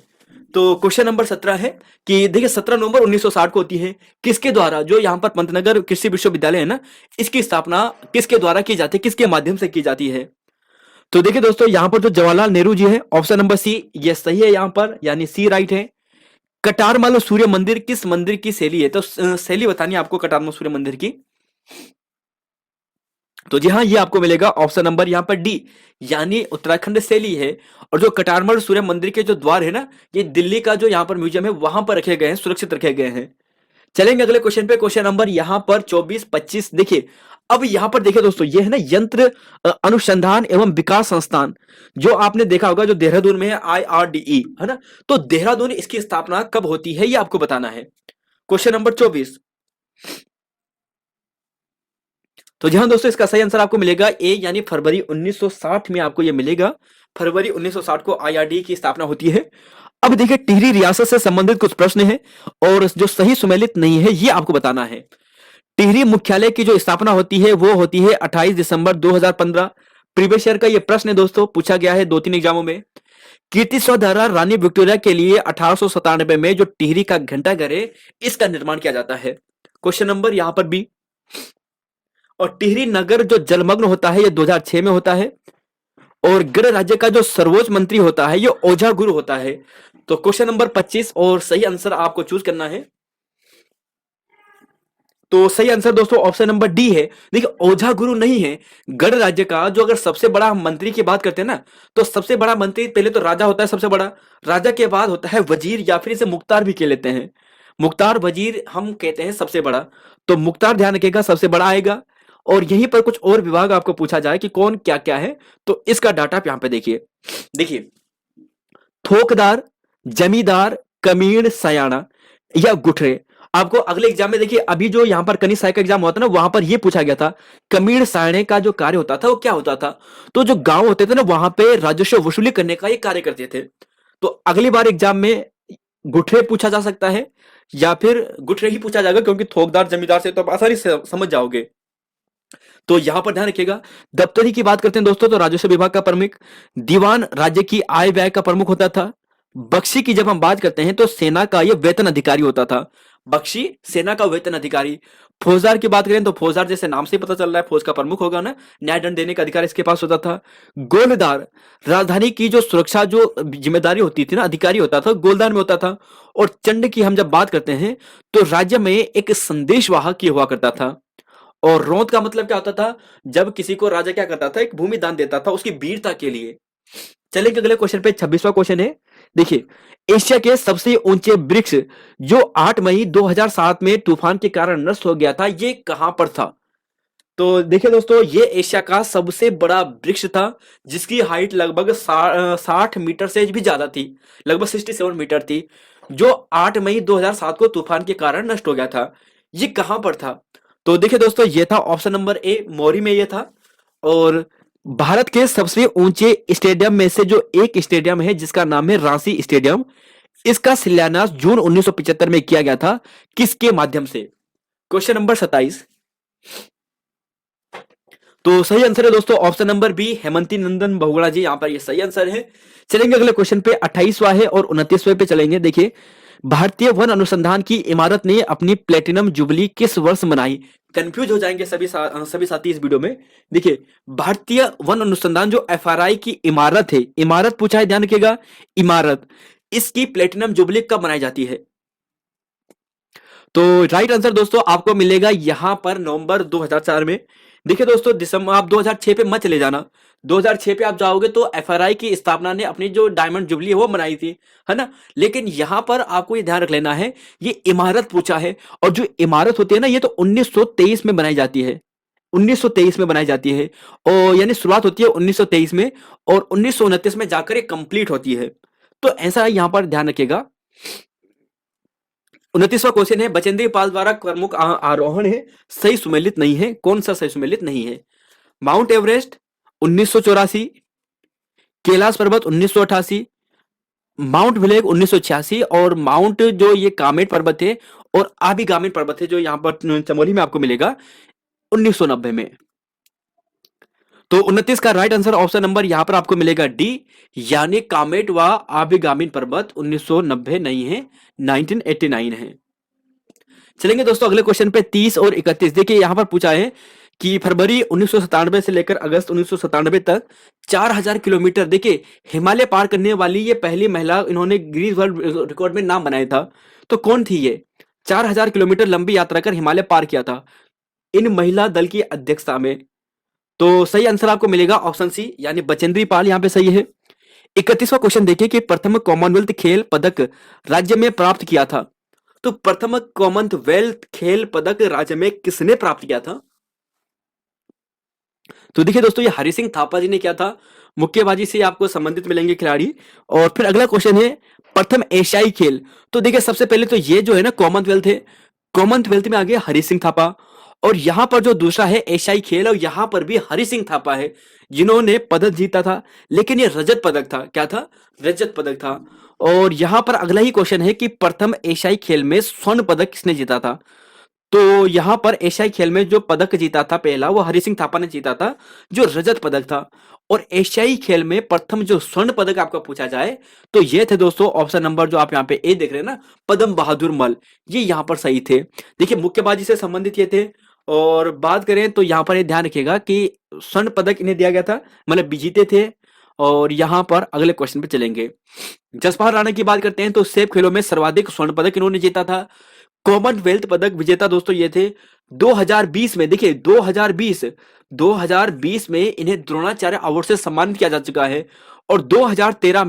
तो क्वेश्चन नंबर 17 है कि देखिए 17 नवंबर 1960 को होती है, किसके द्वारा? जो यहाँ पर पंतनगर कृषि विश्वविद्यालय है ना, इसकी स्थापना किसके द्वारा की जाती है, किसके माध्यम से की जाती है? तो देखिए दोस्तों, यहाँ पर जो जवाहरलाल नेहरू जी है, ऑप्शन नंबर सी ये सही है यहाँ पर, यानी सी राइट है। कटारमल सूर्य मंदिर किस मंदिर की शैली है? तो शैली बतानी है आपको कटारमल सूर्य मंदिर की। तो जी हाँ, ये आपको मिलेगा ऑप्शन नंबर यहाँ पर डी, यानी उत्तराखंड शैली है। और जो कटारमल सूर्य मंदिर के जो द्वार है ना, ये दिल्ली का जो यहाँ पर म्यूजियम है वहां पर रखे गए हैं, सुरक्षित रखे गए हैं। चलेंगे अगले क्वेश्चन पे, क्वेश्चन नंबर यहाँ पर 24-25। देखिए अब यहाँ पर देखिए दोस्तों, ये है ना यंत्र अनुसंधान एवं विकास संस्थान, जो आपने देखा होगा जो देहरादून में है, IRDE है ना। तो देहरादून, इसकी स्थापना कब होती है ये आपको बताना है। Question number 24। तो जहां दोस्तों इसका सही आंसर आपको मिलेगा ए, यानी फरवरी 1960 में आपको ये मिलेगा। फरवरी 1960 को IRDE की स्थापना होती है। अब देखिए टिहरी रियासत से संबंधित कुछ प्रश्न हैं और जो सही सुमेलित नहीं है ये आपको बताना है। टिहरी मुख्यालय की जो स्थापना होती है वो होती है 28 दिसंबर 2015। प्रीवियस ईयर का ये प्रश्न है दोस्तों, पूछा गया है 2-3 एग्जामों में। कीर्ति स्वधारा रानी विक्टोरिया के लिए 1897 में जो टिहरी का घंटाघर है, इसका निर्माण किया जाता है। क्वेश्चन नंबर यहां पर बी। और टिहरी नगर जो जलमग्न होता है ये 2006 में होता है। और गृह राज्य का जो सर्वोच्च मंत्री होता है ये ओझा गुरु होता है। तो क्वेश्चन नंबर 25 और सही आंसर आपको चूज करना है। तो सही आंसर दोस्तों ऑप्शन नंबर डी है। देखिए ओझा गुरु नहीं है, गढ़ राज्य का जो अगर सबसे बड़ा मंत्री की बात करते हैं ना, तो सबसे बड़ा मंत्री पहले तो राजा होता है सबसे बड़ा, राजा के बाद होता है वजीर, या फिर इसे मुख्तार भी कह लेते हैं। मुख्तार वजीर हम कहते हैं सबसे बड़ा, तो मुख्तार ध्यान रखिएगा सबसे बड़ा आएगा। और यहीं पर कुछ और विभाग आपको पूछा जाए कि कौन क्या क्या है, तो इसका डाटा आप यहां पे देखिए। देखिए थोकदार, जमींदार, कमीण, सयाना या गुठरे। आपको अगले एग्जाम में देखिए, अभी जो यहाँ पर कनिष्ठ सहायक का एग्जाम हुआ था ना, वहां पर यह पूछा गया था कमीण सायणे का जो कार्य होता था वो क्या होता था। तो जो गांव होते थे ना, वहां पे राजस्व वसूली करने का ये कार्य करते थे। तो अगली बार एग्जाम में गुठरे पूछा जा सकता है, या फिर गुठरे ही पूछा जाएगा, क्योंकि थोकदार जमींदार से तो आप आसानी से समझ जाओगे। तो यहां पर ध्यान रखिएगा। दफ्तरी की बात करते हैं दोस्तों, तो राजस्व विभाग का प्रमुख, दीवान राज्य की आय व्यय का प्रमुख होता था। बख्शी की जब हम बात करते हैं तो सेना का यह वेतन अधिकारी होता था। बख्शी सेना का वेतन अधिकारी। फौजदार की बात करें तो फौजदार जैसे नाम से ही पता चल रहा है फौज का प्रमुख होगा ना, न्याय दंड देने का अधिकार इसके पास होता था। गोलदार राजधानी की जो सुरक्षा जो जिम्मेदारी होती थी ना, अधिकारी होता था, गोलदार में होता था। और चंड की हम जब बात करते हैं तो राज्य में एक संदेशवाहक हुआ करता था। और रौंद का मतलब क्या होता था? जब किसी को राजा क्या करता था, एक भूमि दान देता था उसकी वीरता के लिए। चलिए अगले क्वेश्चन पे, 26वां क्वेश्चन है। देखिए एशिया के सबसे ऊंचे वृक्ष जो 8 मई 2007 में तूफान के कारण नष्ट हो गया था, ये कहां पर था? तो देखिए दोस्तों, ये एशिया का सबसे बड़ा वृक्ष था, जिसकी हाइट लगभग 60 मीटर से भी ज्यादा थी, लगभग 67 मीटर थी, जो 8 मई 2007 को तूफान के कारण नष्ट हो गया था। ये कहां पर था? तो देखिए दोस्तों, ये था ऑप्शन नंबर ए, मौरी में ये था। और भारत के सबसे ऊंचे स्टेडियम में से जो एक स्टेडियम है जिसका नाम है रांची स्टेडियम, इसका शिलान्यास जून 1975 में किया गया था, किसके माध्यम से? Question number 27। तो सही आंसर है दोस्तों option number B, Hemanti Nandan Bahuguna ji, यहां पर ये सही आंसर है। चलेंगे अगले क्वेश्चन पे, 28वां है और 29वें पे चलेंगे। देखिए भारतीय वन अनुसंधान की इमारत ने अपनी प्लेटिनम जुबली किस वर्ष मनाई? कंफ्यूज हो जाएंगे सभी साथी इस वीडियो में। देखिए भारतीय वन अनुसंधान जो FRI की इमारत है, इमारत पूछा है, ध्यान रखिएगा इमारत, इसकी प्लेटिनम जुबली कब मनाई जाती है? तो राइट आंसर दोस्तों आपको मिलेगा यहां पर नवंबर 2004 में। देखिए दोस्तों, दिसंबर आप 2006 पे मत चले जाना, 2006 पे आप जाओगे तो FRI की स्थापना ने अपनी जो डायमंड जुबली है वो मनाई थी, है ना। लेकिन यहां पर आपको ये ध्यान रख लेना है, ये इमारत पूछा है, और जो इमारत होती है ना, ये तो 1923 में बनाई जाती है, 1923 में बनाई जाती है। और यानी शुरुआत होती है 1923 में, और 1929 में जाकर ये कंप्लीट होती है। तो ऐसा यहां पर ध्यान रखिएगा। 29वां क्वेश्चन है, बचेंद्री पाल द्वारा प्रमुख आरोहण है, सही सुमेलित नहीं है, कौन सा सही सुमेलित नहीं है? माउंट एवरेस्ट 1984, कैलाश पर्वत 1988, माउंट ब्लैक 1986, और माउंट जो ये कामेट पर्वत है और आभिगामीन पर्वत है जो यहाँ पर चमोली में आपको मिलेगा 1990 में। तो 29 का राइट आंसर ऑप्शन नंबर यहां पर आपको मिलेगा डी, यानी कामेट व आभिगामीन पर्वत 1990 नहीं है, 1989 है। चलेंगे दोस्तों अगले क्वेश्चन पे 30 और 31। देखिए यहां पर पूछा है कि फरवरी 1997 से लेकर अगस्त 1997 तक 4000 किलोमीटर, देखिए हिमालय पार करने वाली ये पहली महिला, इन्होंने गिनीज वर्ल्ड रिकॉर्ड में नाम बनाया था। तो कौन थी ये? 4000 किलोमीटर लंबी यात्रा कर हिमालय पार किया था इन महिला दल की अध्यक्षता में। तो सही आंसर आपको मिलेगा ऑप्शन सी, यानी बचेंद्री पाल यहां पे सही है। 31वां क्वेश्चन देखिए कि प्रथम कॉमनवेल्थ खेल पदक राज्य में प्राप्त किया था। तो प्रथम कॉमनवेल्थ खेल पदक राज्य में किसने प्राप्त किया था? तो देखिए दोस्तों ये हरि सिंह थापा जी ने किया था। मुक्केबाजी से आपको संबंधित मिलेंगे खिलाड़ी। और फिर अगला क्वेश्चन है प्रथम एशियाई खेल। तो देखिए सबसे पहले तो ये जो है ना कॉमनवेल्थ है, कॉमनवेल्थ में आ गया हरि सिंह थापा। और यहां पर जो दूसरा है एशियाई खेल, और यहां पर भी हरि सिंह थापा है जिन्होंने पदक जीता था, लेकिन ये रजत पदक था। क्या था? रजत पदक था। और यहां पर अगला ही क्वेश्चन है कि प्रथम एशियाई खेल में स्वर्ण पदक किसने जीता था? तो यहां पर एशियाई खेल में जो पदक जीता था पहला, वो हरि सिंह थापा ने जीता था, जो रजत पदक था। और एशियाई खेल में प्रथम जो स्वर्ण पदक आपका पूछा जाए तो ये थे दोस्तों ऑप्शन नंबर जो आप यहाँ पे ए देख रहे हैं ना, पद्म बहादुर मल, ये यहां पर सही थे। देखिए मुक्केबाजी से संबंधित ये थे। और बात करें तो यहां पर ये ध्यान रखिएगा कि स्वर्ण पदक इन्हें दिया गया था, मतलब जीते थे। और यहां पर अगले क्वेश्चन पे चलेंगे। जसपाल राणा की बात करते हैं तो सेफ खेलों में सर्वाधिक स्वर्ण पदक इन्होंने जीता था। कॉमनवेल्थ पदक विजेता दोस्तों ये थे 2020 में। देखिए 2020 में इन्हें द्रोणाचार्य अवार्ड से सम्मानित किया जा चुका है। और 2013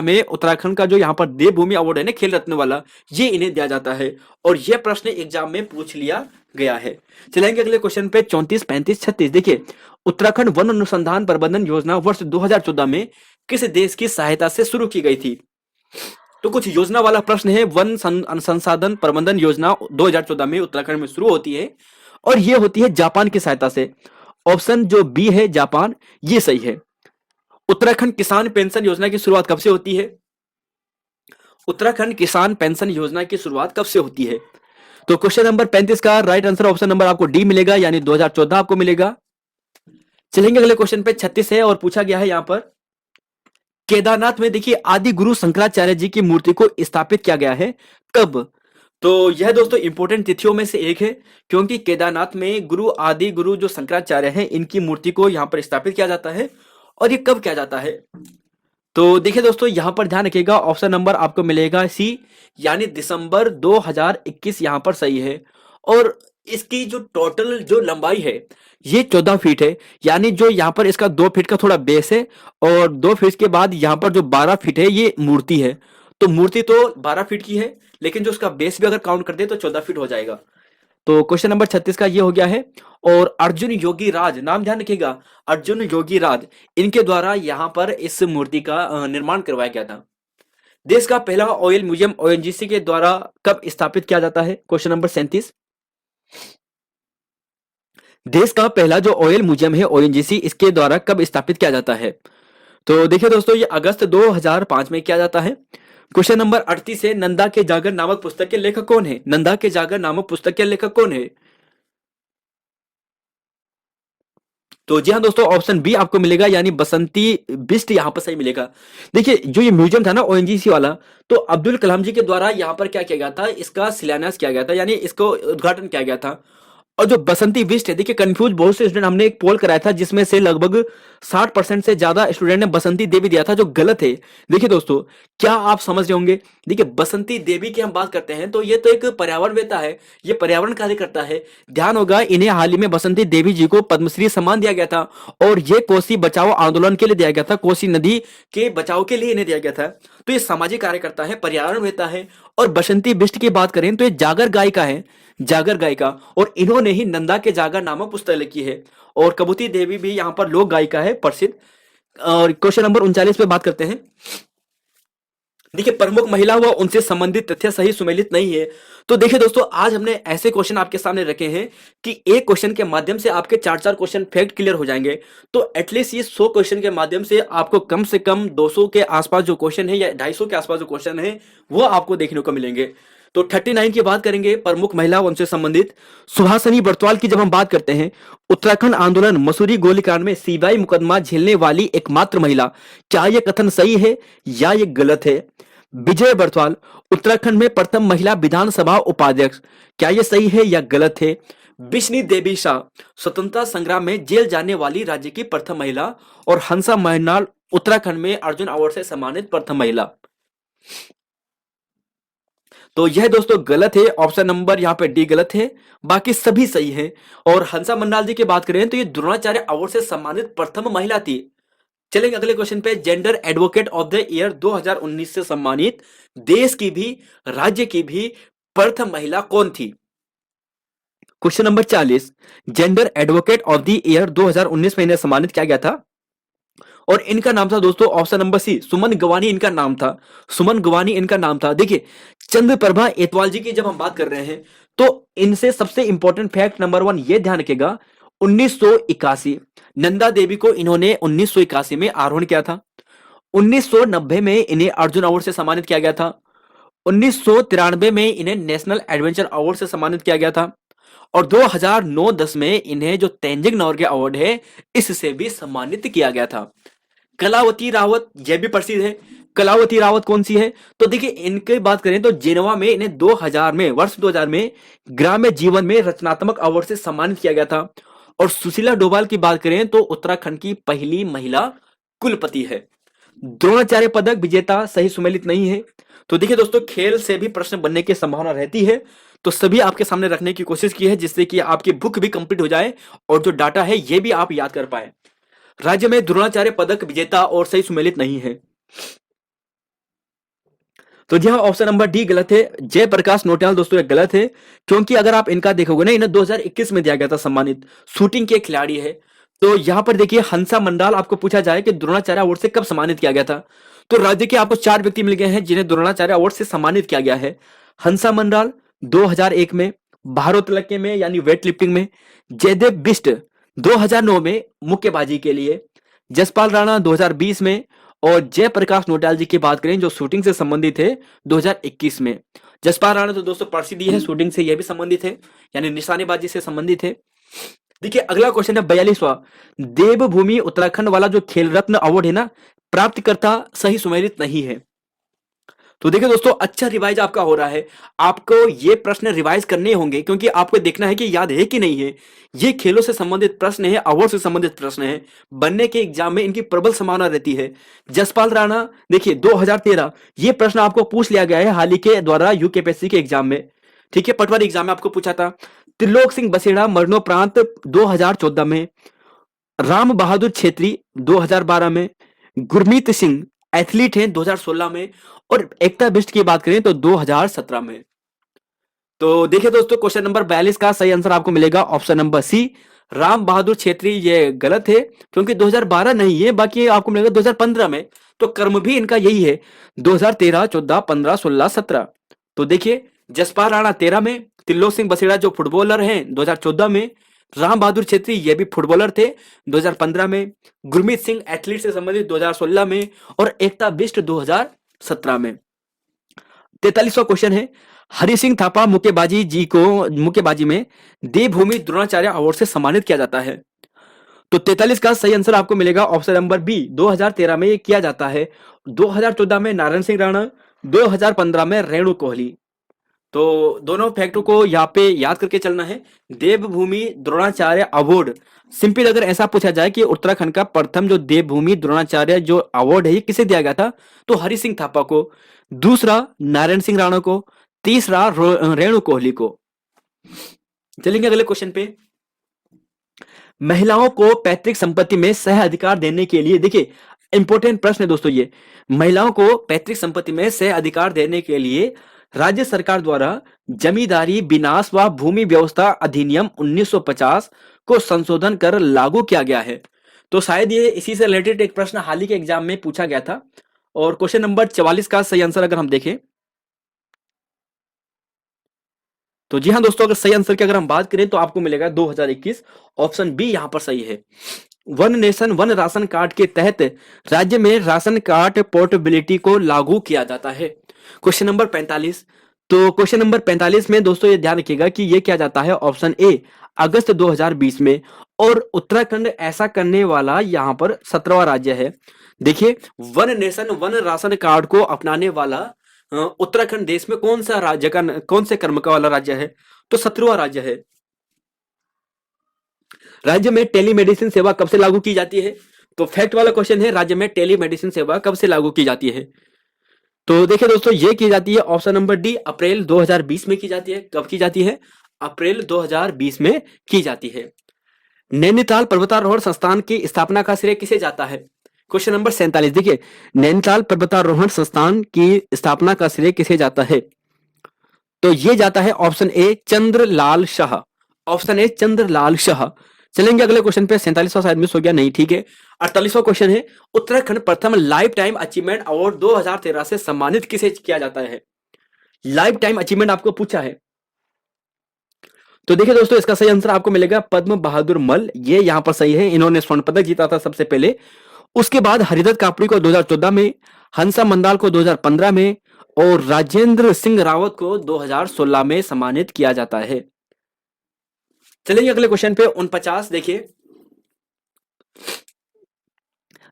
में उत्तराखंड का जो यहाँ पर देवभूमि अवार्ड है ना, खेल रत्न वाला, ये इन्हें दिया जाता है। और यह प्रश्न एग्जाम में पूछ लिया गया है। चलेंगे अगले क्वेश्चन पे 34, 35, 36। देखिए उत्तराखंड वन अनुसंधान प्रबंधन योजना वर्ष 2014 में किस देश की सहायता से शुरू की गई थी? तो कुछ योजना वाला प्रश्न है। वन संसाधन प्रबंधन योजना 2014 में उत्तराखंड में शुरू होती है, और यह होती है जापान की सहायता से। ऑप्शन जो बी है जापान, ये सही है। उत्तराखंड किसान पेंशन योजना की शुरुआत कब से होती है? उत्तराखंड किसान पेंशन योजना की शुरुआत कब से होती है? तो क्वेश्चन नंबर 35 का राइट आंसर ऑप्शन नंबर आपको डी मिलेगा, यानी 2014 आपको मिलेगा। चलेंगे अगले क्वेश्चन पे 36 है, और पूछा गया है यहां पर केदारनाथ में देखिए आदि गुरु शंकराचार्य जी की मूर्ति को स्थापित किया गया है कब? तो यह दोस्तों इंपॉर्टेंट तिथियों में से एक है, क्योंकि केदारनाथ में गुरु आदि गुरु जो शंकराचार्य हैं इनकी मूर्ति को यहां पर स्थापित किया जाता है। और ये कब किया जाता है? तो देखिए दोस्तों यहां पर ध्यान रखिएगा, ऑप्शन नंबर आपको मिलेगा सी, यानी दिसंबर 2021 यहां पर सही है। और इसकी जो टोटल जो लंबाई है ये 14 फीट है, यानी जो यहाँ पर इसका 2 फीट का थोड़ा बेस है, और 2 फीट के बाद यहाँ पर जो 12 फीट है ये मूर्ति है। तो मूर्ति तो 12 फीट की है, लेकिन जो उसका बेस भी अगर काउंट कर दे तो 14 फीट हो जाएगा। तो क्वेश्चन नंबर 36 का ये हो गया है। और अर्जुन योगी राज, नाम ध्यान रखिएगा, अर्जुन योगी राज, इनके द्वारा यहाँ पर इस मूर्ति का निर्माण करवाया गया था। देश का पहला ऑयल म्यूजियम ओएनजीसी के द्वारा कब स्थापित किया जाता है? Question number 37। देश का पहला जो ऑयल म्यूजियम है ओएनजीसी, इसके द्वारा कब स्थापित किया जाता है? तो देखिए दोस्तों ये अगस्त 2005 में किया जाता है। क्वेश्चन नंबर 38 है नंदा के जागर नामक पुस्तक के लेखक कौन है? नंदा के जागर नामक पुस्तक के लेखक कौन है? तो जी हाँ दोस्तों ऑप्शन बी आपको मिलेगा, यानी बसंती बिष्ट यहाँ पर सही मिलेगा। देखिए जो ये म्यूजियम था ना ओएनजीसी वाला, तो अब्दुल कलाम जी के द्वारा यहाँ पर क्या किया गया था, इसका शिलान्यास किया गया था, यानी इसको उद्घाटन किया गया था। और जो बसंती बिष्ट है, देखिए कंफ्यूज बहुत से स्टूडेंट, हमने एक पोल कराया था जिसमें से लगभग 60% से ज्यादा स्टूडेंट ने बसंती देवी दिया था, जो गलत है। देखिए दोस्तों क्या आप समझ रहे होंगे, देखिए बसंती देवी की हम बात करते हैं तो ये तो एक पर्यावरणवेत्ता है, ये पर्यावरण कार्य करता है। ध्यान होगा इन्हें हाल ही में बसंती देवी जी को पद्मश्री सम्मान दिया गया था, और ये कोसी बचाओ आंदोलन के लिए दिया गया था, कोसी नदी के बचाव के लिए इन्हें दिया गया था। तो ये सामाजिक कार्यकर्ता है, पर्यावरणवेत्ता है। और बसंती बिष्ट की बात करें तो ये जागर गायिका है, जागर गायिका, और इन्होंने ही नंदा के जागर नामक पुस्तक लिखी है। और कबूती देवी भी यहाँ पर लोक गायिका है प्रसिद्ध। और क्वेश्चन नंबर 39 पे बात करते हैं। देखिए प्रमुख महिला व उनसे संबंधित तथ्य सही सुमेलित नहीं है। तो देखिए दोस्तों आज हमने ऐसे क्वेश्चन आपके सामने रखे हैं कि एक क्वेश्चन के माध्यम से आपके 4-4 क्वेश्चन फैक्ट क्लियर हो जाएंगे। तो एटलीस्ट ये 100 क्वेश्चन के माध्यम से आपको कम से कम 200 के आसपास जो क्वेश्चन है या 250 के आसपास जो क्वेश्चन है वो आपको देखने को मिलेंगे। तो 39 की बात करेंगे प्रमुख महिला उनसे संबंधित। सुहासिनी बरतवाल की जब हम बात करते हैं, उत्तराखंड आंदोलन मसूरी गोलीकांड में सीबीआई मुकदमा झेलने वाली एकमात्र महिला, क्या यह कथन सही है या यह गलत है? विजय बरतवाल उत्तराखंड में प्रथम महिला विधानसभा उपाध्यक्ष, क्या यह सही है या गलत है? बिश्नी देवी शाह स्वतंत्रता संग्राम में जेल जाने वाली राज्य की प्रथम महिला। और हंसा महनाल उत्तराखंड में अर्जुन अवार्ड से सम्मानित प्रथम महिला। तो यह दोस्तों गलत है, ऑप्शन नंबर यहाँ पे डी गलत है, बाकी सभी सही है। और हंसा मंडाल जी की बात करें तो ये द्रोणाचार्य अवार्ड से सम्मानित प्रथम महिला थी। चलेंगे अगले क्वेश्चन पे। Gender advocate of the year 2019 से सम्मानित देश की भी राज्य की भी प्रथम महिला कौन थी? Question number 40, gender advocate of the year 2019 में इन्हें सम्मानित किया गया था और इनका नाम था दोस्तों ऑप्शन नंबर सी, सुमन गवानी इनका नाम था। सुमन गवानी इनका नाम था। देखिए चंद्र प्रभा एतवाल जी की जब हम बात कर रहे हैं तो इनसे सबसे इंपॉर्टेंट फैक्ट नंबर 1 ये ध्यान रखेगा, 1981 नंदा देवी को इन्होंने 1981 में आरोहण किया था। 1990 में इन्हें अर्जुन अवार्ड से सम्मानित किया गया था। 1993 में इन्हें नेशनल एडवेंचर अवार्ड से सम्मानित किया गया था और 2009-10 में इन्हें जो तेंजिंग नोर्गे अवार्ड है इससे भी सम्मानित किया गया था। कलावती रावत यह भी प्रसिद्ध है। कलावती रावत कौन सी है? तो देखिए इनकी बात करें तो जेनेवा में इन्हें 2000 में वर्ष 2000 में ग्राम्य जीवन में रचनात्मक अवार्ड से सम्मानित किया गया था। और सुशीला डोभाल की बात करें तो उत्तराखंड की पहली महिला कुलपति है। द्रोणाचार्य पदक विजेता सही सुमेलित नहीं है। तो देखिए दोस्तों खेल से भी प्रश्न बनने की संभावना रहती है, तो सभी आपके सामने रखने की कोशिश की है जिससे कि आपकी बुक भी कंप्लीट हो जाए और जो डाटा है ये भी आप याद कर पाए। राज्य में द्रोणाचार्य पदक विजेता और सही सुमेलित नहीं है। तो जी हाँ ऑप्शन नंबर डी गलत है। जयप्रकाश नौटियाल दोस्तों ये गलत है, क्योंकि अगर आप इनका देखोगे ना इन्हें 2021 में दिया गया था सम्मानित, शूटिंग के खिलाड़ी है। तो यहां पर देखिए हंसा मंडाल आपको पूछा जाए कि द्रोणाचार्य अवार्ड से कब सम्मानित किया गया था, तो राज्य के आपको 4 व्यक्ति मिल गए हैं जिन्हें द्रोणाचार्य अवार्ड से सम्मानित किया गया है। हंसा मंडाल 2001 में भारोत्तोलन में यानी वेट लिफ्टिंग में, जयदेव बिष्ट 2009 में मुक्केबाजी के लिए, जसपाल राणा 2020 में और जयप्रकाश नौटियाल जी की बात करें जो शूटिंग से संबंधित है 2021 में। जसपाल राणा तो दोस्तों प्रसिद्ध है, शूटिंग से यह भी संबंधित है यानी निशानेबाजी से संबंधित है। देखिए अगला क्वेश्चन है 42वां, देवभूमि उत्तराखंड वाला जो खेल रत्न अवार्ड है ना, प्राप्तकर्ता सही सुमेलित नहीं है। तो देखिए दोस्तों अच्छा रिवाइज आपका हो रहा है, आपको ये प्रश्न रिवाइज करने होंगे क्योंकि आपको देखना है कि याद है कि नहीं है। ये खेलों से संबंधित प्रश्न है, अवार्ड से संबंधित प्रश्न है, बनने के एग्जाम में इनकी प्रबल संभावना रहती है। जसपाल राणा देखिए 2013 ये प्रश्न आपको पूछ लिया गया है हाल ही के द्वारा यूकेपीएससी के एग्जाम में, ठीक है, पटवारी एग्जाम में आपको पूछा था। त्रिलोक सिंह बसेड़ा मरणोपरांत 2014 में, राम बहादुर छेत्री 2012 में, गुरमीत सिंह एथलीट हैं 2016 में और एकता बिष्ट की बात करें तो 2017 में। तो देखिए दोस्तों क्वेश्चन नंबर 42 का सही आंसर आपको मिलेगा option number C, Ram Bahadur Chhetri. ये गलत है क्योंकि 2012 नहीं है, बाकी आपको मिलेगा 2015 में। तो कर्म भी इनका यही है 2013, 14, 15, 16, 17। तो देखिए जसपाल राणा 13 में, त्रिलोक सिंह बसेड़ा जो फुटबॉलर हैं 2014 में, राम बहादुर छेत्री ये भी फुटबॉलर थे 2015 में, गुरमीत सिंह एथलीट से संबंधित 2016 में और एकता बिष्ट 2017 में। 43वां क्वेश्चन है, हरि सिंह थापा मुक्केबाजी जी को मुक्केबाजी में देवभूमि द्रोणाचार्य अवार्ड से सम्मानित किया जाता है। तो 43 का सही आंसर आपको मिलेगा ऑप्शन नंबर बी, 2013 में ये किया जाता है, 2014 में नारायण सिंह राणा, 2015 में रेणु कोहली। तो दोनों फैक्टों को यहाँ पे याद करके चलना है। देवभूमि द्रोणाचार्य अवार्ड सिंपल अगर ऐसा पूछा जाए कि उत्तराखंड का प्रथम जो देवभूमि द्रोणाचार्य जो अवार्ड है ये किसे दिया गया था, तो हरि सिंह थापा को, दूसरा नारायण सिंह राणा को, तीसरा रेणु कोहली को। चलेंगे अगले क्वेश्चन पे। महिलाओं को पैतृक संपत्ति में सह अधिकार देने के लिए, देखिए इंपॉर्टेंट प्रश्न है दोस्तों ये, महिलाओं को पैतृक संपत्ति में सह अधिकार देने के लिए राज्य सरकार द्वारा जमींदारी विनाश व भूमि व्यवस्था अधिनियम 1950 को संशोधन कर लागू किया गया है। तो शायद ये इसी से रिलेटेड एक प्रश्न हाल ही के एग्जाम में पूछा गया था। और क्वेश्चन नंबर 44 का सही आंसर अगर हम देखें तो जी हाँ दोस्तों, अगर सही आंसर की अगर हम बात करें तो आपको मिलेगा 2021, ऑप्शन बी यहां पर सही है। One nation one ration card के तहत राज्य में राशन कार्ड पोर्टेबिलिटी को लागू किया जाता है। क्वेश्चन नंबर 45, तो क्वेश्चन नंबर 45 में दोस्तों ये ध्यान रखिएगा कि ये क्या जाता है, ऑप्शन ए अगस्त 2020 में। और उत्तराखंड ऐसा करने वाला यहां पर 17वां राज्य है। देखिए, one nation one ration card को अपनाने वाला उत्तराखंड देश में कौन सा राज्य का, कौन से क्रम का वाला राज्य है, तो 17वां राज्य है। राज्य में टेलीमेडिसिन सेवा कब से लागू की जाती है, तो फैक्ट वाला क्वेश्चन है, राज्य में टेलीमेडिसिन सेवा कब से लागू की जाती है। तो देखिए दोस्तों, ये की जाती है ऑप्शन नंबर डी, अप्रैल 2020 में की जाती है। कब की जाती है, अप्रैल 2020 में की जाती है। नैनीताल पर्वतारोहण संस्थान की स्थापना का श्रेय किसे जाता है, क्वेश्चन नंबर 47। देखिए, नैनीताल पर्वतारोहण संस्थान की स्थापना का श्रेय किसे जाता है, तो ये जाता है option A Chandralal Shah. Option A Chandralal Shah. चलेंगे अगले क्वेश्चन पे। 47वां शायद मिस हो गया, नहीं ठीक है। 48वां क्वेश्चन है, उत्तराखंड प्रथम लाइफ टाइम अचीवमेंट अवार्ड 2013 से सम्मानित किसे किया जाता है। लाइफ टाइम अचीवमेंट आपको पूछा है, तो देखिए दोस्तों, इसका सही आंसर आपको मिलेगा पद्म बहादुर मल। ये यहां पर सही है, इन्होंने स्वर्ण पदक जीता था सबसे पहले। उसके बाद हरिदत्त कापड़ी को 2014 में, हंसा मंडाल को 2015 में और राजेंद्र सिंह रावत को 2016 में सम्मानित किया जाता है। चलिए अगले क्वेश्चन पे 49। देखिए,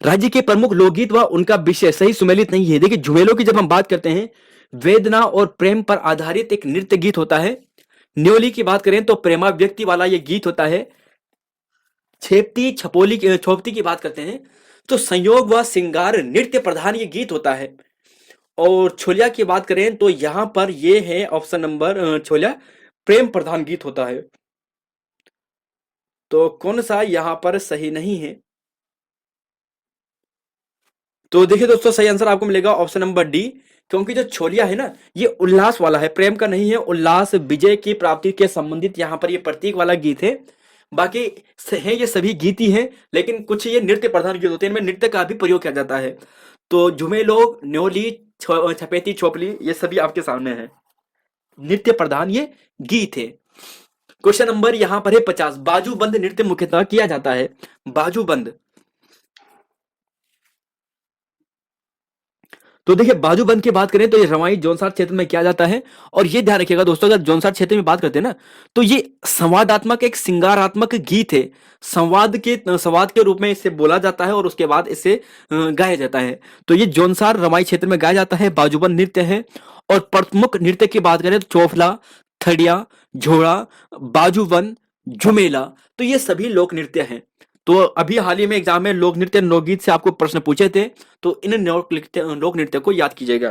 राज्य के प्रमुख लोकगीत व उनका विषय सही सुमेलित नहीं है। देखिए, झुमेलों की जब हम बात करते हैं, वेदना और प्रेम पर आधारित एक नृत्य गीत होता है। न्योली की बात करें तो प्रेमा व्यक्ति वाला ये गीत होता है। छेपती छपोली छोपती की बात करते हैं तो संयोग व श्रृंगार नृत्य प्रधान ये गीत होता है। और छोलिया की बात करें तो यहां पर ये है ऑप्शन नंबर छोलिया प्रेम प्रधान गीत होता है। तो कौन सा यहां पर सही नहीं है, तो देखिए दोस्तों, सही आंसर आपको मिलेगा ऑप्शन नंबर डी, क्योंकि जो छोलिया है ना, ये उल्लास वाला है, प्रेम का नहीं है। उल्लास विजय की प्राप्ति के संबंधित यहाँ पर ये प्रतीक वाला गीत है। बाकी है ये सभी गीत ही हैं, लेकिन कुछ ये नृत्य प्रधान गीत होते हैं, इनमें नृत्य का भी प्रयोग किया जाता है। तो झुमेलो, न्योली, छपेती छोपली ये सभी आपके सामने है, नृत्य प्रधान ये गीत है। क्वेश्चन नंबर यहां पर है 50। बाजूबंद नृत्य मुख्यतः किया जाता है, बाजूबंद। तो देखिए, बाजूबंद की बात करें तो ये रवाई जोनसार क्षेत्र में किया जाता है। और ये ध्यान रखिएगा दोस्तों, अगर जोनसार क्षेत्र में बात करते हैं ना, तो ये संवादात्मक एक श्रृंगारात्मक गीत है। संवाद के रूप में इसे बोला जाता है और उसके बाद इसे गाया जाता है। तो ये जोनसार रवाई क्षेत्र में गाया जाता है, बाजूबंद नृत्य है। और प्रमुख नृत्य की बात करें तो चोफला, थड़िया, झोड़ा, बाजूबंद, झुमेला, तो ये सभी लोक नृत्य हैं। तो अभी हाल ही में एग्जाम में लोक नृत्य लोकगीत से आपको प्रश्न पूछे थे, तो इन लोक नृत्य को याद कीजिएगा।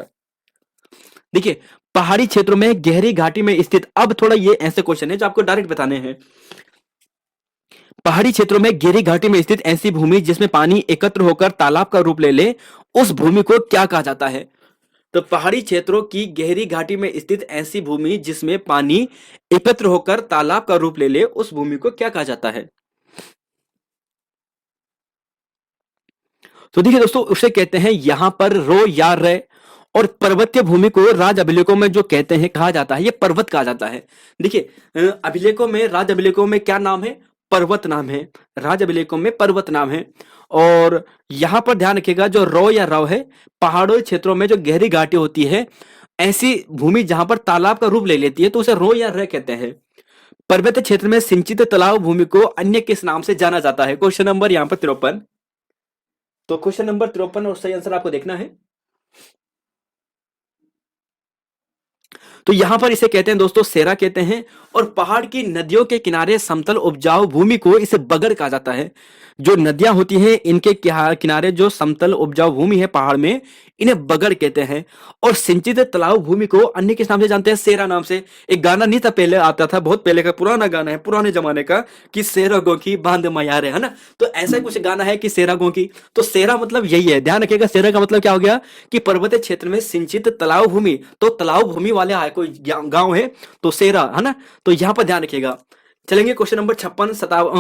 देखिए, पहाड़ी क्षेत्रों में गहरी घाटी में स्थित, अब थोड़ा ये ऐसे क्वेश्चन है जो आपको डायरेक्ट बताने हैं। पहाड़ी क्षेत्रों में गहरी घाटी में स्थित ऐसी भूमि जिसमें पानी एकत्र होकर तालाब का रूप ले ले, उस भूमि को क्या कहा जाता है। तो पहाड़ी क्षेत्रों की गहरी घाटी में स्थित ऐसी भूमि जिसमें पानी एकत्र होकर तालाब का रूप ले ले, उस भूमि को क्या कहा जाता है। तो देखिए दोस्तों, उसे कहते हैं यहां पर रो या रे। और पर्वतीय भूमि को राज अभिलेखों में जो कहते हैं, कहा जाता है, ये पर्वत कहा जाता है। देखिए, अभिलेखों में, राज अभिलेखों में क्या नाम है, पर्वत नाम है। राज अभिलेखों में पर्वत नाम है। और यहां पर ध्यान रखिएगा, जो रो या रव है, पहाड़ों क्षेत्रों में जो गहरी घाटी होती है, ऐसी भूमि जहां पर तालाब का रूप ले लेती है, तो उसे रो या रे कहते हैं। पर्वतीय क्षेत्र में सिंचित तालाब भूमि को अन्य किस नाम से जाना जाता है। क्वेश्चन नंबर यहां पर 53। तो क्वेश्चन नंबर 53 और सही आंसर आपको देखना है। तो यहां पर इसे कहते हैं दोस्तों सेरा कहते हैं। और पहाड़ की नदियों के किनारे समतल उपजाऊ भूमि को इसे बगड़ कहा जाता है। जो नदियां होती हैं, इनके किनारे जो समतल उपजाऊ भूमि है पहाड़ में, इन्हें बगड़ कहते हैं। और सिंचित तालाब भूमि को अन्य किस नाम से जानते हैं, सेरा नाम से। एक गाना नहीं था पहले, आता था, बहुत पहले का पुराना गाना है, पुराने जमाने का, कि सेरा गो की बांध मयारे, है ना। तो ऐसा कुछ गाना है कि सेरा गो की, तो सेरा मतलब यही है, ध्यान रखिएगा। सेरा का मतलब क्या हो गया कि पर्वतीय क्षेत्र में सिंचित तालाब भूमि, तो तालाब भूमि वाले आए कोई गांव है तो सेरा, है ना। तो यहां पर ध्यान रखिएगा। चलेंगे क्वेश्चन नंबर 55,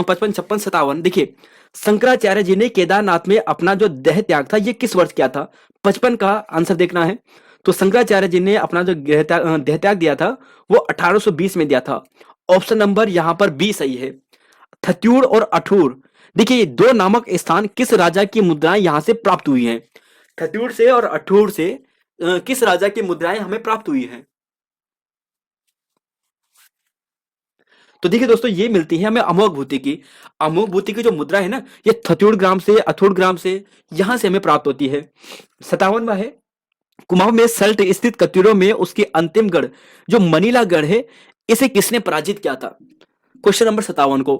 56, 57। देखिए, शंकराचार्य जी ने केदारनाथ में अपना जो देह त्याग था, ये किस वर्ष किया था। 55 का आंसर देखना है। तो शंकराचार्य जी ने अपना जो देह त्याग दिया था, वो 1820 में दिया था। ऑप्शन नंबर यहां पर बी सही है, थत्यूर और अठूर। देखिए, ये दो नामक स्थान किस राजा की मुद्राएं यहां से प्राप्त हुई हैं। थत्यूर से और अठूर से किस राजा की मुद्राएं हमें प्राप्त हुई हैं। तो देखिए दोस्तों, ये मिलती है हमें अमोघ भूति की। अमोघ भूति की जो मुद्रा है ना, ये थत्यूड़ ग्राम से, अथुड़ ग्राम से, यहां से हमें प्राप्त होती है। 57वां है, कुमाऊं में सल्ट स्थित कत्यूरों में उसकी अंतिम गढ़ जो मनीला गढ़ है, इसे किसने पराजित किया था? क्वेश्चन नंबर 57 को।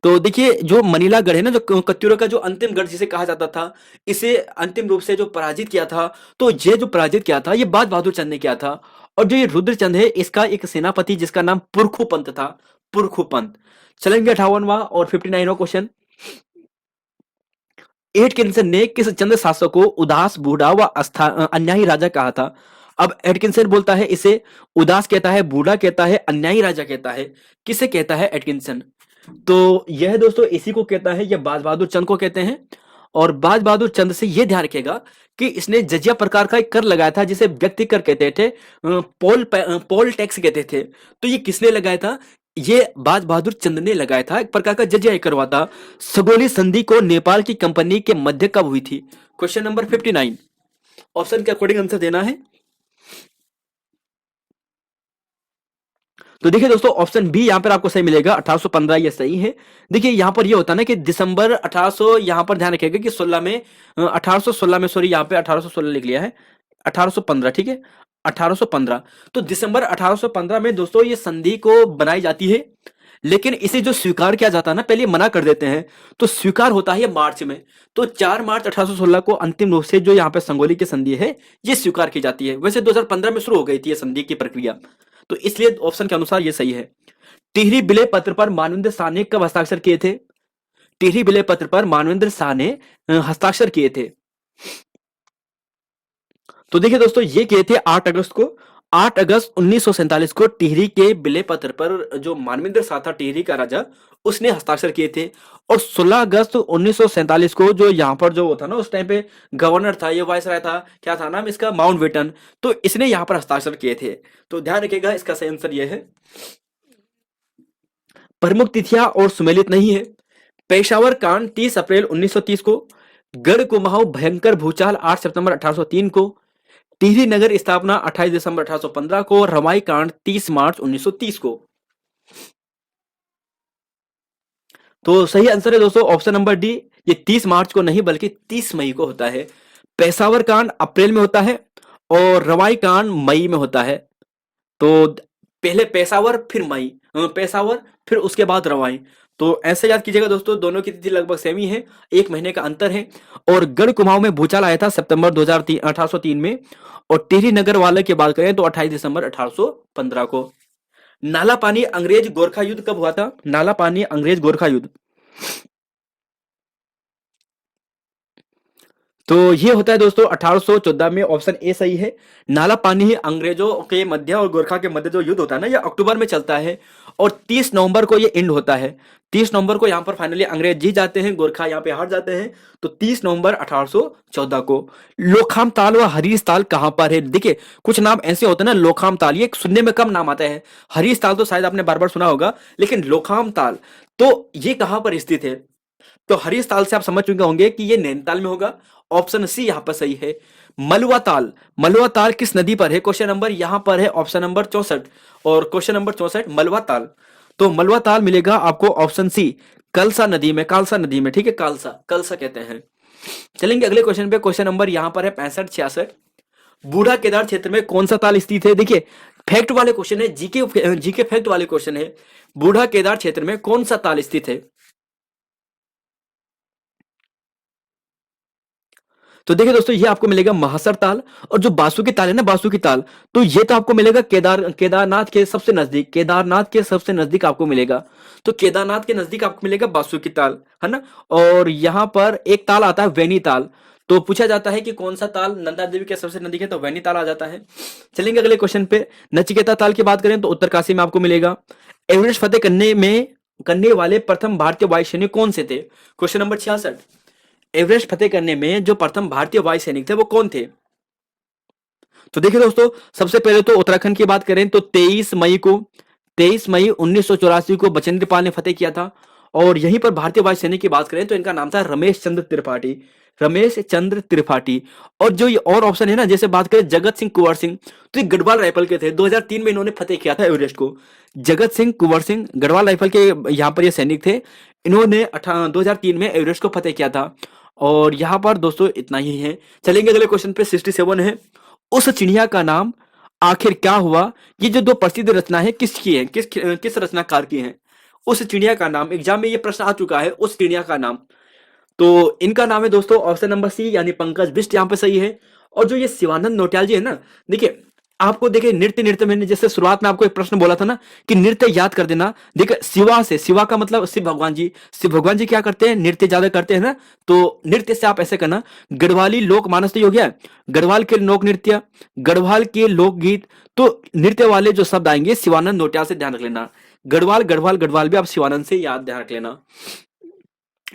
तो देखिए, जो मनीला गढ़ है ना, जो कत्यूरों का जो अंतिम गढ़ जिसे कहा जाता था, इसे अंतिम रूप से जो पराजित किया था, तो ये जो पराजित किया था, ये बाज बहादुर चंद ने किया था। और जो ये रुद्रचंद है, इसका एक सेनापति जिसका नाम पुरखू पंत था, पुरखू पंत। चलेंगे 58वां और 59वां क्वेश्चन। एटकिंसन ने किस चंद्र शासक को उदास, बूढ़ा व अन्यायी राजा कहा था? अब एटकिंसन बोलता है इसे उदास कहता है, बूढ़ा कहता है, अन्यायी राजा कहता है। किसे कहता है एटकिंसन? तो यह दोस्तों इसी को कहता है, यह बाज बहादुर चंद को कहते हैं। और बाज बहादुर चंद से यह ध्यान रखेगा कि इसने जजिया प्रकार का एक कर लगाया था जिसे व्यक्ति कर कहते थे, पोल टैक्स कहते थे। तो ये किसने लगाया था? ये बाज बहादुर चंद ने लगाया था, एक प्रकार का जजिया करवा था। सगोली संधि को नेपाल की कंपनी के मध्य कब हुई थी? क्वेश्चन नंबर 59, ऑप्शन के अकॉर्डिंग आंसर देना है। तो देखिए दोस्तों, ऑप्शन बी यहां पर आपको सही मिलेगा, 1815, ये सही है। देखिए यहां पर ये होता है ना कि दिसंबर 1800, यहां पर ध्यान रखिएगा कि 16 में 1816 में, सॉरी यहां पे 1816 लिख लिया है, 1815, ठीक है, 1815। तो दिसंबर 1815 में दोस्तों ये संधि को बनाई जाती है, लेकिन इसे जो स्वीकार किया जाता है ना, पहले मना कर देते हैं, तो स्वीकार होता है मार्च में। तो 4 मार्च 1816 को अंतिम रूप से जो यहाँ पे संगोली की संधि है, ये स्वीकार की जाती है। वैसे 2015 में शुरू हो गई थी ये संधि की प्रक्रिया, तो इसलिए ऑप्शन के अनुसार ये सही है। टिहरी बिले पत्र पर मानवेंद्र शाह ने कब हस्ताक्षर किए थे? टिहरी बिले पत्र पर मानवेंद्र शाह ने हस्ताक्षर किए थे। तो देखिए दोस्तों, ये किए थे 8 अगस्त को, 8 अगस्त 1947 को टिहरी के बिले पत्र पर जो मानवेंद्र शाह था, टिहरी का राजा, उसने हस्ताक्षर किए थे। और 16 अगस्त 1947 को जो यहाँ पर जो था ना, उस टाइम पे गवर्नर था, ये वायसराय था, क्या था नाम इसका, माउंटबेटन, तो इसने यहाँ पर हस्ताक्षर किए थे। तो ध्यान रखिएगा, इसका सही आंसर यह है। प्रमुख तिथियां और सुमेलित नहीं है। पेशावर कांड 30 अप्रैल 1930 को, गढ़ कुमाऊं भयंकर भूचाल 8 सितंबर 1803 को, टिहरी नगर स्थापना 28 दिसंबर 1815 को, रवाई कांड 30 मार्च 1930 को। तो सही आंसर है दोस्तों ऑप्शन नंबर डी, ये 30 मार्च को नहीं बल्कि 30 मई को होता है। पेशावर कांड अप्रैल में होता है और रवाई कांड मई में होता है। तो पहले पेशावर फिर मई, पेशावर फिर उसके बाद रवाई। तो ऐसे याद कीजिएगा दोस्तों, दोनों की तिथि लगभग सेम ही है, 1 महीने का अंतर है। और गढ़ कुमाऊं में भूचाल आया था सितंबर 1803 में। और टिहरी नगर वाले की बात करें तो 28 दिसंबर 1815 को। नाला पानी अंग्रेज गोरखा युद्ध कब हुआ था? नाला पानी अंग्रेज गोरखा युद्ध, तो ये होता है दोस्तों 1814 में, ऑप्शन ए सही है। नाला पानी ही अंग्रेजों के मध्य और गोरखा के मध्य जो युद्ध होता है ना, ये अक्टूबर में चलता है और 30 नवंबर को ये एंड होता है। 30 नवंबर को यहाँ पर फाइनली अंग्रेज जीत जाते हैं, गोरखा यहाँ पे हार जाते हैं। तो 30 नवंबर 1814 को। लोखाम ताल व हरीश ताल कहाँ पर है? देखिए कुछ नाम ऐसे होते हैं ना, लोखाम ताल, ये सुनने में कम नाम आता है। हरीश ताल तो शायद आपने बार बार सुना होगा, लेकिन लोखाम ताल तो ये कहां पर स्थित है? तो हरीश ताल से आप समझ चुके होंगे कि ये नैनीताल में होगा। ऑप्शन सी यहां पर सही है। मलुआ ताल, मलुआ ताल किस नदी पर है? क्वेश्चन नंबर यहां पर है ऑप्शन नंबर 64, और क्वेश्चन नंबर 64 मलुआ ताल। तो मलुआ ताल मिलेगा आपको ऑप्शन सी, कलसा नदी में, कालसा नदी में, ठीक है, कालसा, कलसा कहते हैं। चलेंगे अगले क्वेश्चन पे। क्वेश्चन नंबर यहां पर है 65-66। बूढ़ा केदार क्षेत्र में कौन सा ताल स्थित है? देखिए फैक्ट वाले क्वेश्चन है, जीके फैक्ट वाले क्वेश्चन है। बूढ़ा केदार क्षेत्र में कौन सा ताल स्थित है? तो देखिए दोस्तों, ये आपको मिलेगा महासर ताल। और जो बासुकी ताल है ना, बासुकी ताल, तो ये तो आपको मिलेगा केदारनाथ के सबसे नजदीक, केदारनाथ के सबसे नजदीक आपको मिलेगा। तो केदारनाथ के नजदीक आपको मिलेगा बासुकी ताल, है ना। और यहां पर एक ताल आता है वैनी ताल। तो पूछा जाता है कि कौन सा ताल नंदा देवी के सबसे नजदीक है, तो वैनी ताल आ जाता है। चलेंगे अगले क्वेश्चन पे। नचिकेता ताल की बात करें तो उत्तरकाशी में आपको मिलेगा। एवरेस्ट फतेह करने वाले प्रथम भारतीय वायुसैनिक कौन से थे? Question number 66। एवरेस्ट फतेह करने में जो प्रथम भारतीय वायु सैनिक थे वो कौन थे? तो देखिए दोस्तों, सबसे पहले तो उत्तराखंड की बात करें तो 23 मई 1984 को बचेंद्र पाल ने फतेह किया था। और यहीं पर भारतीय वायु सैनिक की बात करें तो इनका नाम था रमेश चंद्र त्रिपाठी। रमेश चंद्र त्रिपाठी। और जो ये और ऑप्शन है ना, जैसे बात करें जगत सिंह कुंवर सिंह, तो ये गढ़वाल राइफल के थे, 2003 में इन्होंने फतेह किया था एवरेस्ट को। जगत सिंह कुंवर सिंह गढ़वाल राइफल के यहाँ पर ये सैनिक थे, इन्होंने 2003 में एवरेस्ट को फतेह किया था। और यहाँ पर दोस्तों इतना ही है। चलेंगे अगले क्वेश्चन पे, 67 है, उस चिड़िया का नाम आखिर क्या हुआ। ये जो दो प्रसिद्ध रचना है किसकी है, किस रचनाकार की है। उस चिड़िया का नाम, एग्जाम में ये प्रश्न आ चुका है, उस चिड़िया का नाम। तो इनका नाम है दोस्तों ऑप्शन नंबर सी, यानी पंकज बिष्ट यहाँ पे सही है। और जो ये शिवानंद नौटियाल जी है ना, देखिए आपको देखिए नृत्य नृत्य मैंने जैसे शुरुआत में आपको एक प्रश्न बोला था ना कि नृत्य याद कर देना। देखिए शिवा से, शिवा का मतलब शिव भगवान जी, शिव भगवान जी क्या करते हैं, नृत्य ज्यादा करते हैं ना, तो नृत्य से आप ऐसे करना, गढ़वाली लोक मानस तो हो गया, गढ़वाल के लोक नृत्य, गढ़वाल के लोकगीत, तो नृत्य वाले जो शब्द आएंगे शिवानंद नौटियाल से ध्यान रख लेना। गढ़वाल गढ़वाल गढ़वाल भी आप शिवानंद से याद ध्यान रख लेना।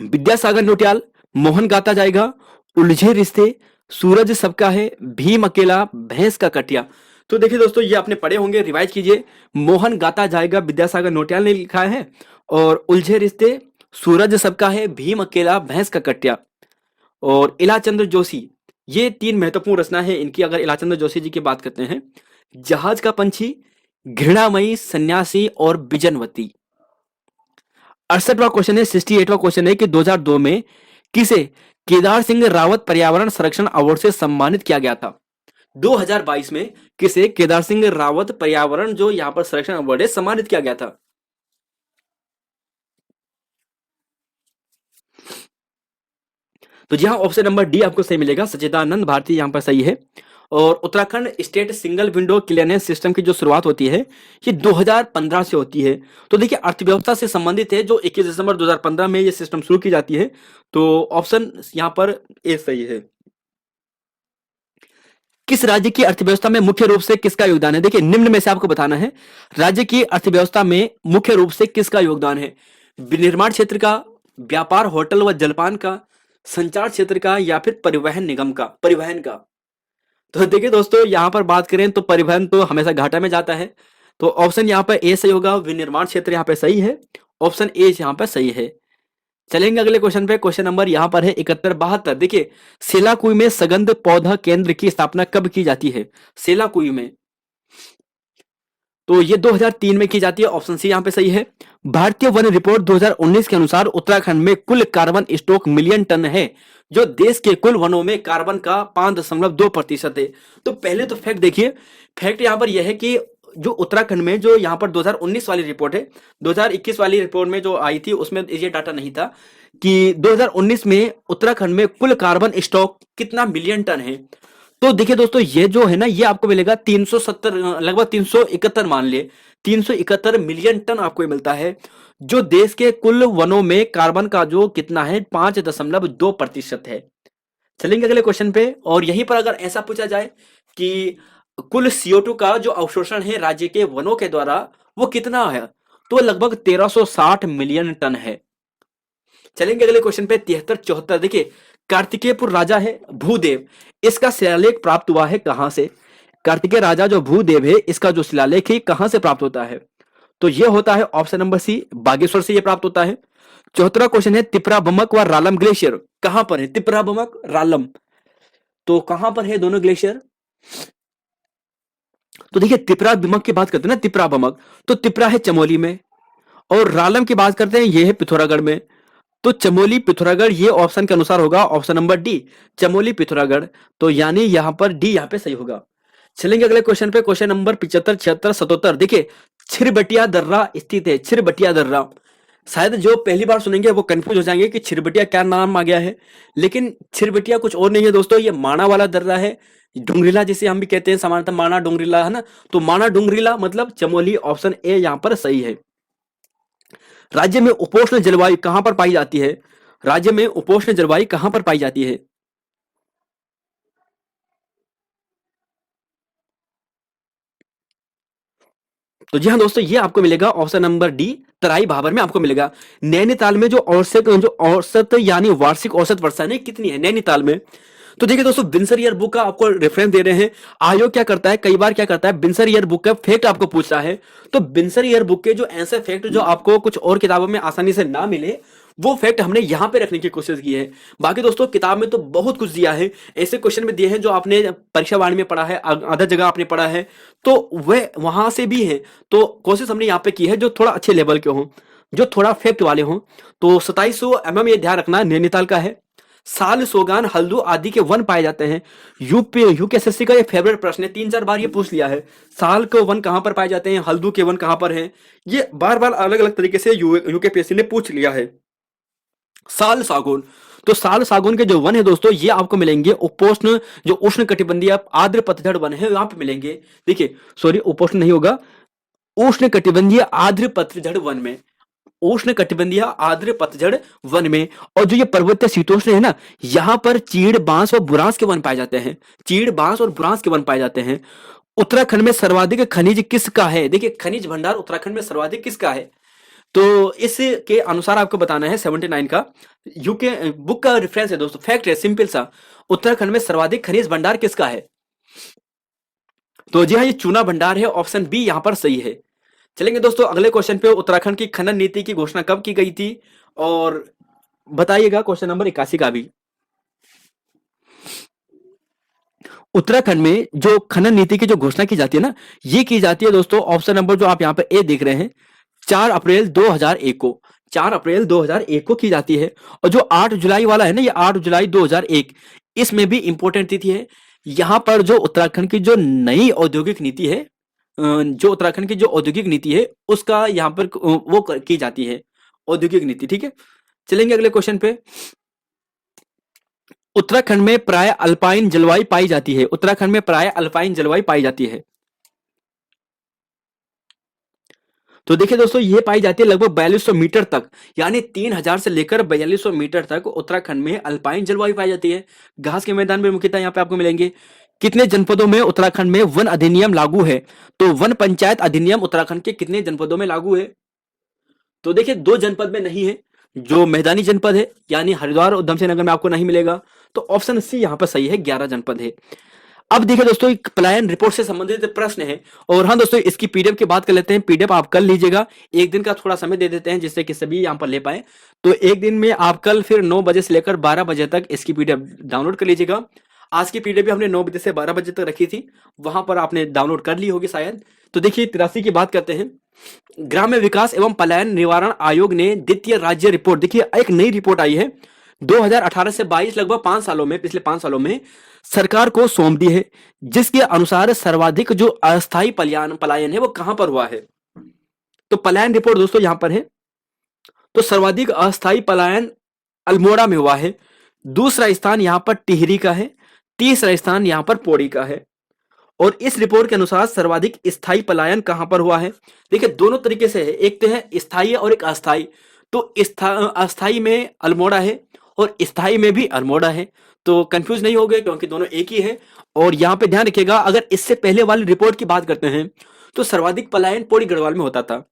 विद्यासागर नौटियाल, मोहन गाता जाएगा, उलझे रिश्ते, सूरज सबका है, भीम अकेला, भैंस का कटिया। तो देखिए दोस्तों ये आपने पढ़े होंगे, रिवाइज कीजिए। मोहन गाता जाएगा विद्यासागर नौटियाल ने लिखा है, और उलझे रिश्ते, सूरज सबका है, भीम अकेला, भैंस का कटिया। और इलाचंद्र जोशी, ये तीन महत्वपूर्ण रचना है इनकी। अगर इलाचंद्र जोशी जी की बात करते हैं, जहाज का पंछी, घृणामयी, सन्यासी और बिजनवती। 68वां क्वेश्चन है, 68वां क्वेश्चन है कि 2002 में किसे केदार सिंह रावत पर्यावरण संरक्षण अवार्ड से सम्मानित किया गया था। 2022 में किसे केदार सिंह रावत पर्यावरण जो यहां पर संरक्षण अवार्ड है सम्मानित किया गया था। तो जहां ऑप्शन नंबर डी आपको सही मिलेगा, सच्चिदानंद भारती यहां पर सही है। और Uttarakhand state single window clearance system की जो शुरुआत होती है ये 2015 से होती है। तो देखिए अर्थव्यवस्था से संबंधित है, जो 21 दिसंबर 2015 में ये सिस्टम शुरू की जाती है। तो ऑप्शन यहां पर ए सही है। किस राज्य की अर्थव्यवस्था में मुख्य रूप से किसका योगदान है। देखिए निम्न में से आपको बताना है राज्य की अर्थव्यवस्था में मुख्य रूप से किसका योगदान है। निर्माण क्षेत्र का, व्यापार होटल व जलपान का, संचार क्षेत्र का, या फिर परिवहन निगम का, परिवहन का। तो देखिए दोस्तों यहां पर बात करें तो परिवहन तो हमेशा घाटा में जाता है, तो ऑप्शन यहां पर ए सही होगा, विनिर्माण क्षेत्र यहां पे सही है, ऑप्शन ए यहां पर सही है। चलेंगे अगले क्वेश्चन पे, क्वेश्चन नंबर यहां पर है 7172। देखिए सेलाकुई में सगंध पौधा केंद्र की स्थापना कब की जाती है। सेलाकुई में, तो ये 2003 में की जाती है, ऑप्शन सी यहां पे सही है। भारतीय वन रिपोर्ट 2019 के अनुसार उत्तराखंड में कुल कार्बन स्टॉक मिलियन टन है, जो देश के कुल वनों में कार्बन का 5.2% है। तो पहले तो फैक्ट देखिए, फैक्ट यहां पर यह है कि जो उत्तराखंड में जो यहां पर 2019 वाली रिपोर्ट है, 2021 वाली रिपोर्ट में जो आई थी उसमें ये डाटा नहीं था कि 2019 में उत्तराखंड में कुल कार्बन स्टॉक कितना मिलियन टन है। तो देखिए दोस्तों ये जो है ना ये आपको मिलेगा 370, लगभग 371 मान लिए, 371 मिलियन टन आपको मिलता है, जो देश के कुल वनों में कार्बन का जो कितना है 5.2% है। चलेंगे अगले क्वेश्चन पे, और यहीं पर अगर ऐसा पूछा जाए कि कुल CO2 का जो अवशोषण है राज्य के वनों के द्वारा वो कितना है, तो लगभग 1360 मिलियन टन है। चलेंगे अगले क्वेश्चन पे, 73-74। देखिए कार्तिकेयपुर राजा है भूदेव, इसका शिलालेख प्राप्त हुआ है कहां से। कार्तिकेय राजा जो भूदेव है इसका जो शिलालेख है कहां से प्राप्त होता है, तो यह होता है ऑप्शन नंबर सी, बागेश्वर से यह प्राप्त होता है। 74वां क्वेश्चन है, तिपरा बमक व रालम ग्लेशियर कहां पर है। तिपरा बमक, रालम, तो कहां पर है दोनों ग्लेशियर। तो देखिए तिपरा बमक की बात करते हैं ना, तिपरा बमक, तो तिपरा है चमोली में, और रालम की बात करते हैं ये है पिथौरागढ़ में। तो चमोली पिथौरागढ़ ये ऑप्शन के अनुसार होगा option number D, Chamoli Pithoragarh. तो यानी यहां पर डी यहां पे सही होगा। चलेंगे अगले क्वेश्चन पे, क्वेश्चन नंबर 75, 76, 77। देखिए छिरबटिया दर्रा स्थित है, छिरबटिया दर्रा। शायद जो पहली बार सुनेंगे वो कंफ्यूज हो जाएंगे कि छिरबटिया क्या नाम आ गया है, लेकिन छिरबटिया कुछ और नहीं है दोस्तों, ये माणा वाला दर्रा है, डुंगरीला जिसे हम भी कहते हैं सामान्यतः, माणा डुंगरीला है ना, तो माणा डुंगरीला मतलब चमोली, ऑप्शन ए यहां पर सही है। राज्य में उपोष्ण जलवायु कहां पर पाई जाती है। राज्य में उपोष्ण जलवायु कहां पर पाई जाती है। तो जी हाँ दोस्तों ये आपको मिलेगा ऑप्शन नंबर डी, तराई भाबर में आपको मिलेगा। नैनीताल में जो औसत यानी वार्षिक औसत वर्षा है कितनी है नैनीताल में। तो देखिए दोस्तों बिन्सर ईयर बुक का आपको रेफरेंस दे रहे हैं। आयोग क्या करता है, कई बार क्या करता है, बिन्सर ईयर बुक का फैक्ट आपको पूछता है, तो बिन्सर ईयर बुक के जो ऐसे फैक्ट जो आपको कुछ और किताबों में आसानी से ना मिले वो फैक्ट हमने यहाँ पे रखने की कोशिश की है। बाकी दोस्तों किताब में तो बहुत कुछ दिया है, ऐसे क्वेश्चन में दिए हैं जो आपने परीक्षा वाणी में पढ़ा है, आधा जगह आपने पढ़ा है, तो वह वहां से भी है। तो कोशिश हमने यहाँ पे की है जो थोड़ा अच्छे लेवल के हों, जो थोड़ा फैक्ट वाले हों। तो 2700 mm ये ध्यान रखना नैनीताल का है। साल, सोगान, हल्दू आदि के वन पाए जाते हैं। यूपीएसएससी का ये फेवरेट प्रश्न है, 3-4 बार ये पूछ लिया है। साल के वन कहां पर पाए जाते हैं, हल्दू के वन कहां पर हैं, ये बार बार अलग अलग तरीके से यूकेपीएससी ने पूछ लिया है। साल सागौन, तो साल सागौन के जो वन है दोस्तों ये आपको मिलेंगे उपोष्ण, जो उष्ण कटिबंधीय आर्द्र पतझड़ वन है वहां पे मिलेंगे। देखिए सॉरी, उपोष्ण नहीं होगा, उष्ण कटिबंधीय आर्द्र पतझड़ वन में, उष्ण कटिबंधीय आर्द्र पतझड़ वन में। और जो ये पर्वतीय शीतोष्ण है ना, यहाँ पर चीड़, बांस और बुरांस के वन पाए जाते हैं। चीड़, बांस और बुरांस के वन पाए जाते हैं। उत्तराखंड में सर्वाधिक खनिज किसका है? देखिए खनिज भंडार उत्तराखंड में सर्वाधिक किसका है, तो इसके अनुसार आपको बताना है 79 का यूके बुक का रेफरेंस है दोस्तों, फैक्ट है सिंपल सा। उत्तराखंड में सर्वाधिक खनिज भंडार किसका है? तो जी हाँ, ये चूना भंडार है, ऑप्शन बी यहां पर सही है। चलेंगे दोस्तों अगले क्वेश्चन पे। उत्तराखंड की खनन नीति की घोषणा कब की गई थी, और बताइएगा क्वेश्चन नंबर 81 का भी। उत्तराखंड में जो खनन नीति की जो घोषणा की जाती है ना, ये की जाती है दोस्तों, ऑप्शन नंबर जो आप यहाँ पे ए देख रहे हैं, 4 अप्रैल 2001 को, 4 अप्रैल 2001 को की जाती है। और जो 8 जुलाई वाला है ना, ये 8 जुलाई 2001, इसमें भी इंपॉर्टेंट तिथि है। यहां पर जो उत्तराखंड की जो नई औद्योगिक नीति है, जो उत्तराखंड की जो औद्योगिक नीति है उसका यहाँ पर वो की जाती है, औद्योगिक नीति। ठीक है, चलेंगे अगले क्वेश्चन पे। उत्तराखंड में प्राय अल्पाइन जलवायु पाई जाती है। उत्तराखंड में प्राय अल्पाइन जलवायु पाई जाती है। तो देखिए दोस्तों, ये पाई जाती है लगभग 4200 मीटर तक, यानी 3000 से लेकर 4200 मीटर तक उत्तराखंड में अल्पाइन जलवायु पाई जाती है। घास के मैदान में मुख्यतः यहाँ पे आपको मिलेंगे। कितने जनपदों में उत्तराखंड में वन अधिनियम लागू है? तो वन पंचायत अधिनियम उत्तराखंड के कितने जनपदों में लागू है? तो देखिए 2 जनपद में नहीं है, जो मैदानी जनपद है यानी हरिद्वार और उधम सिंह नगर में आपको नहीं मिलेगा। तो ऑप्शन सी यहाँ पर सही है, 11 जनपद है। अब देखिए दोस्तों, एक पलायन रिपोर्ट से संबंधित प्रश्न है, और हाँ दोस्तों इसकी पीडीएफ की बात कर लेते हैं। पीडीएफ आप कल लीजिएगा, एक दिन का थोड़ा समय दे देते हैं जिससे कि सभी यहाँ पर ले पाए। तो एक दिन में आप कल फिर 9 बजे से लेकर 12 बजे तक इसकी पीडीएफ डाउनलोड कर लीजिएगा। आज की पीडीएफ भी हमने 9 बजे से 12 बजे तक रखी थी, वहां पर आपने डाउनलोड कर ली होगी शायद। तो देखिए 83 की बात करते हैं। ग्राम्य विकास एवं पलायन निवारण आयोग ने द्वितीय राज्य रिपोर्ट, देखिए एक नई रिपोर्ट आई है 2018 से 22, लगभग 5 सालों में, पिछले 5 सालों में सरकार को सौंप दी है, जिसके अनुसार सर्वाधिक जो अस्थायी पलायन है वो कहां पर हुआ है। तो पलायन रिपोर्ट दोस्तों यहां पर है। तो सर्वाधिक अस्थायी पलायन अल्मोड़ा में हुआ है, दूसरा स्थान यहां पर टिहरी का है, तीसरा स्थान यहां पर पौड़ी का है। और इस रिपोर्ट के अनुसार सर्वाधिक स्थायी पलायन कहां पर हुआ है? देखिए दोनों तरीके से है, एक तो है स्थायी और एक अस्थायी। तो अस्थायी में अल्मोड़ा है और स्थायी में भी अल्मोड़ा है, तो कंफ्यूज नहीं हो गए क्योंकि दोनों एक ही है। और यहां पे ध्यान रखिएगा, अगर इससे पहले वाली रिपोर्ट की बात करते हैं तो सर्वाधिक पलायन पौड़ी गढ़वाल में होता था।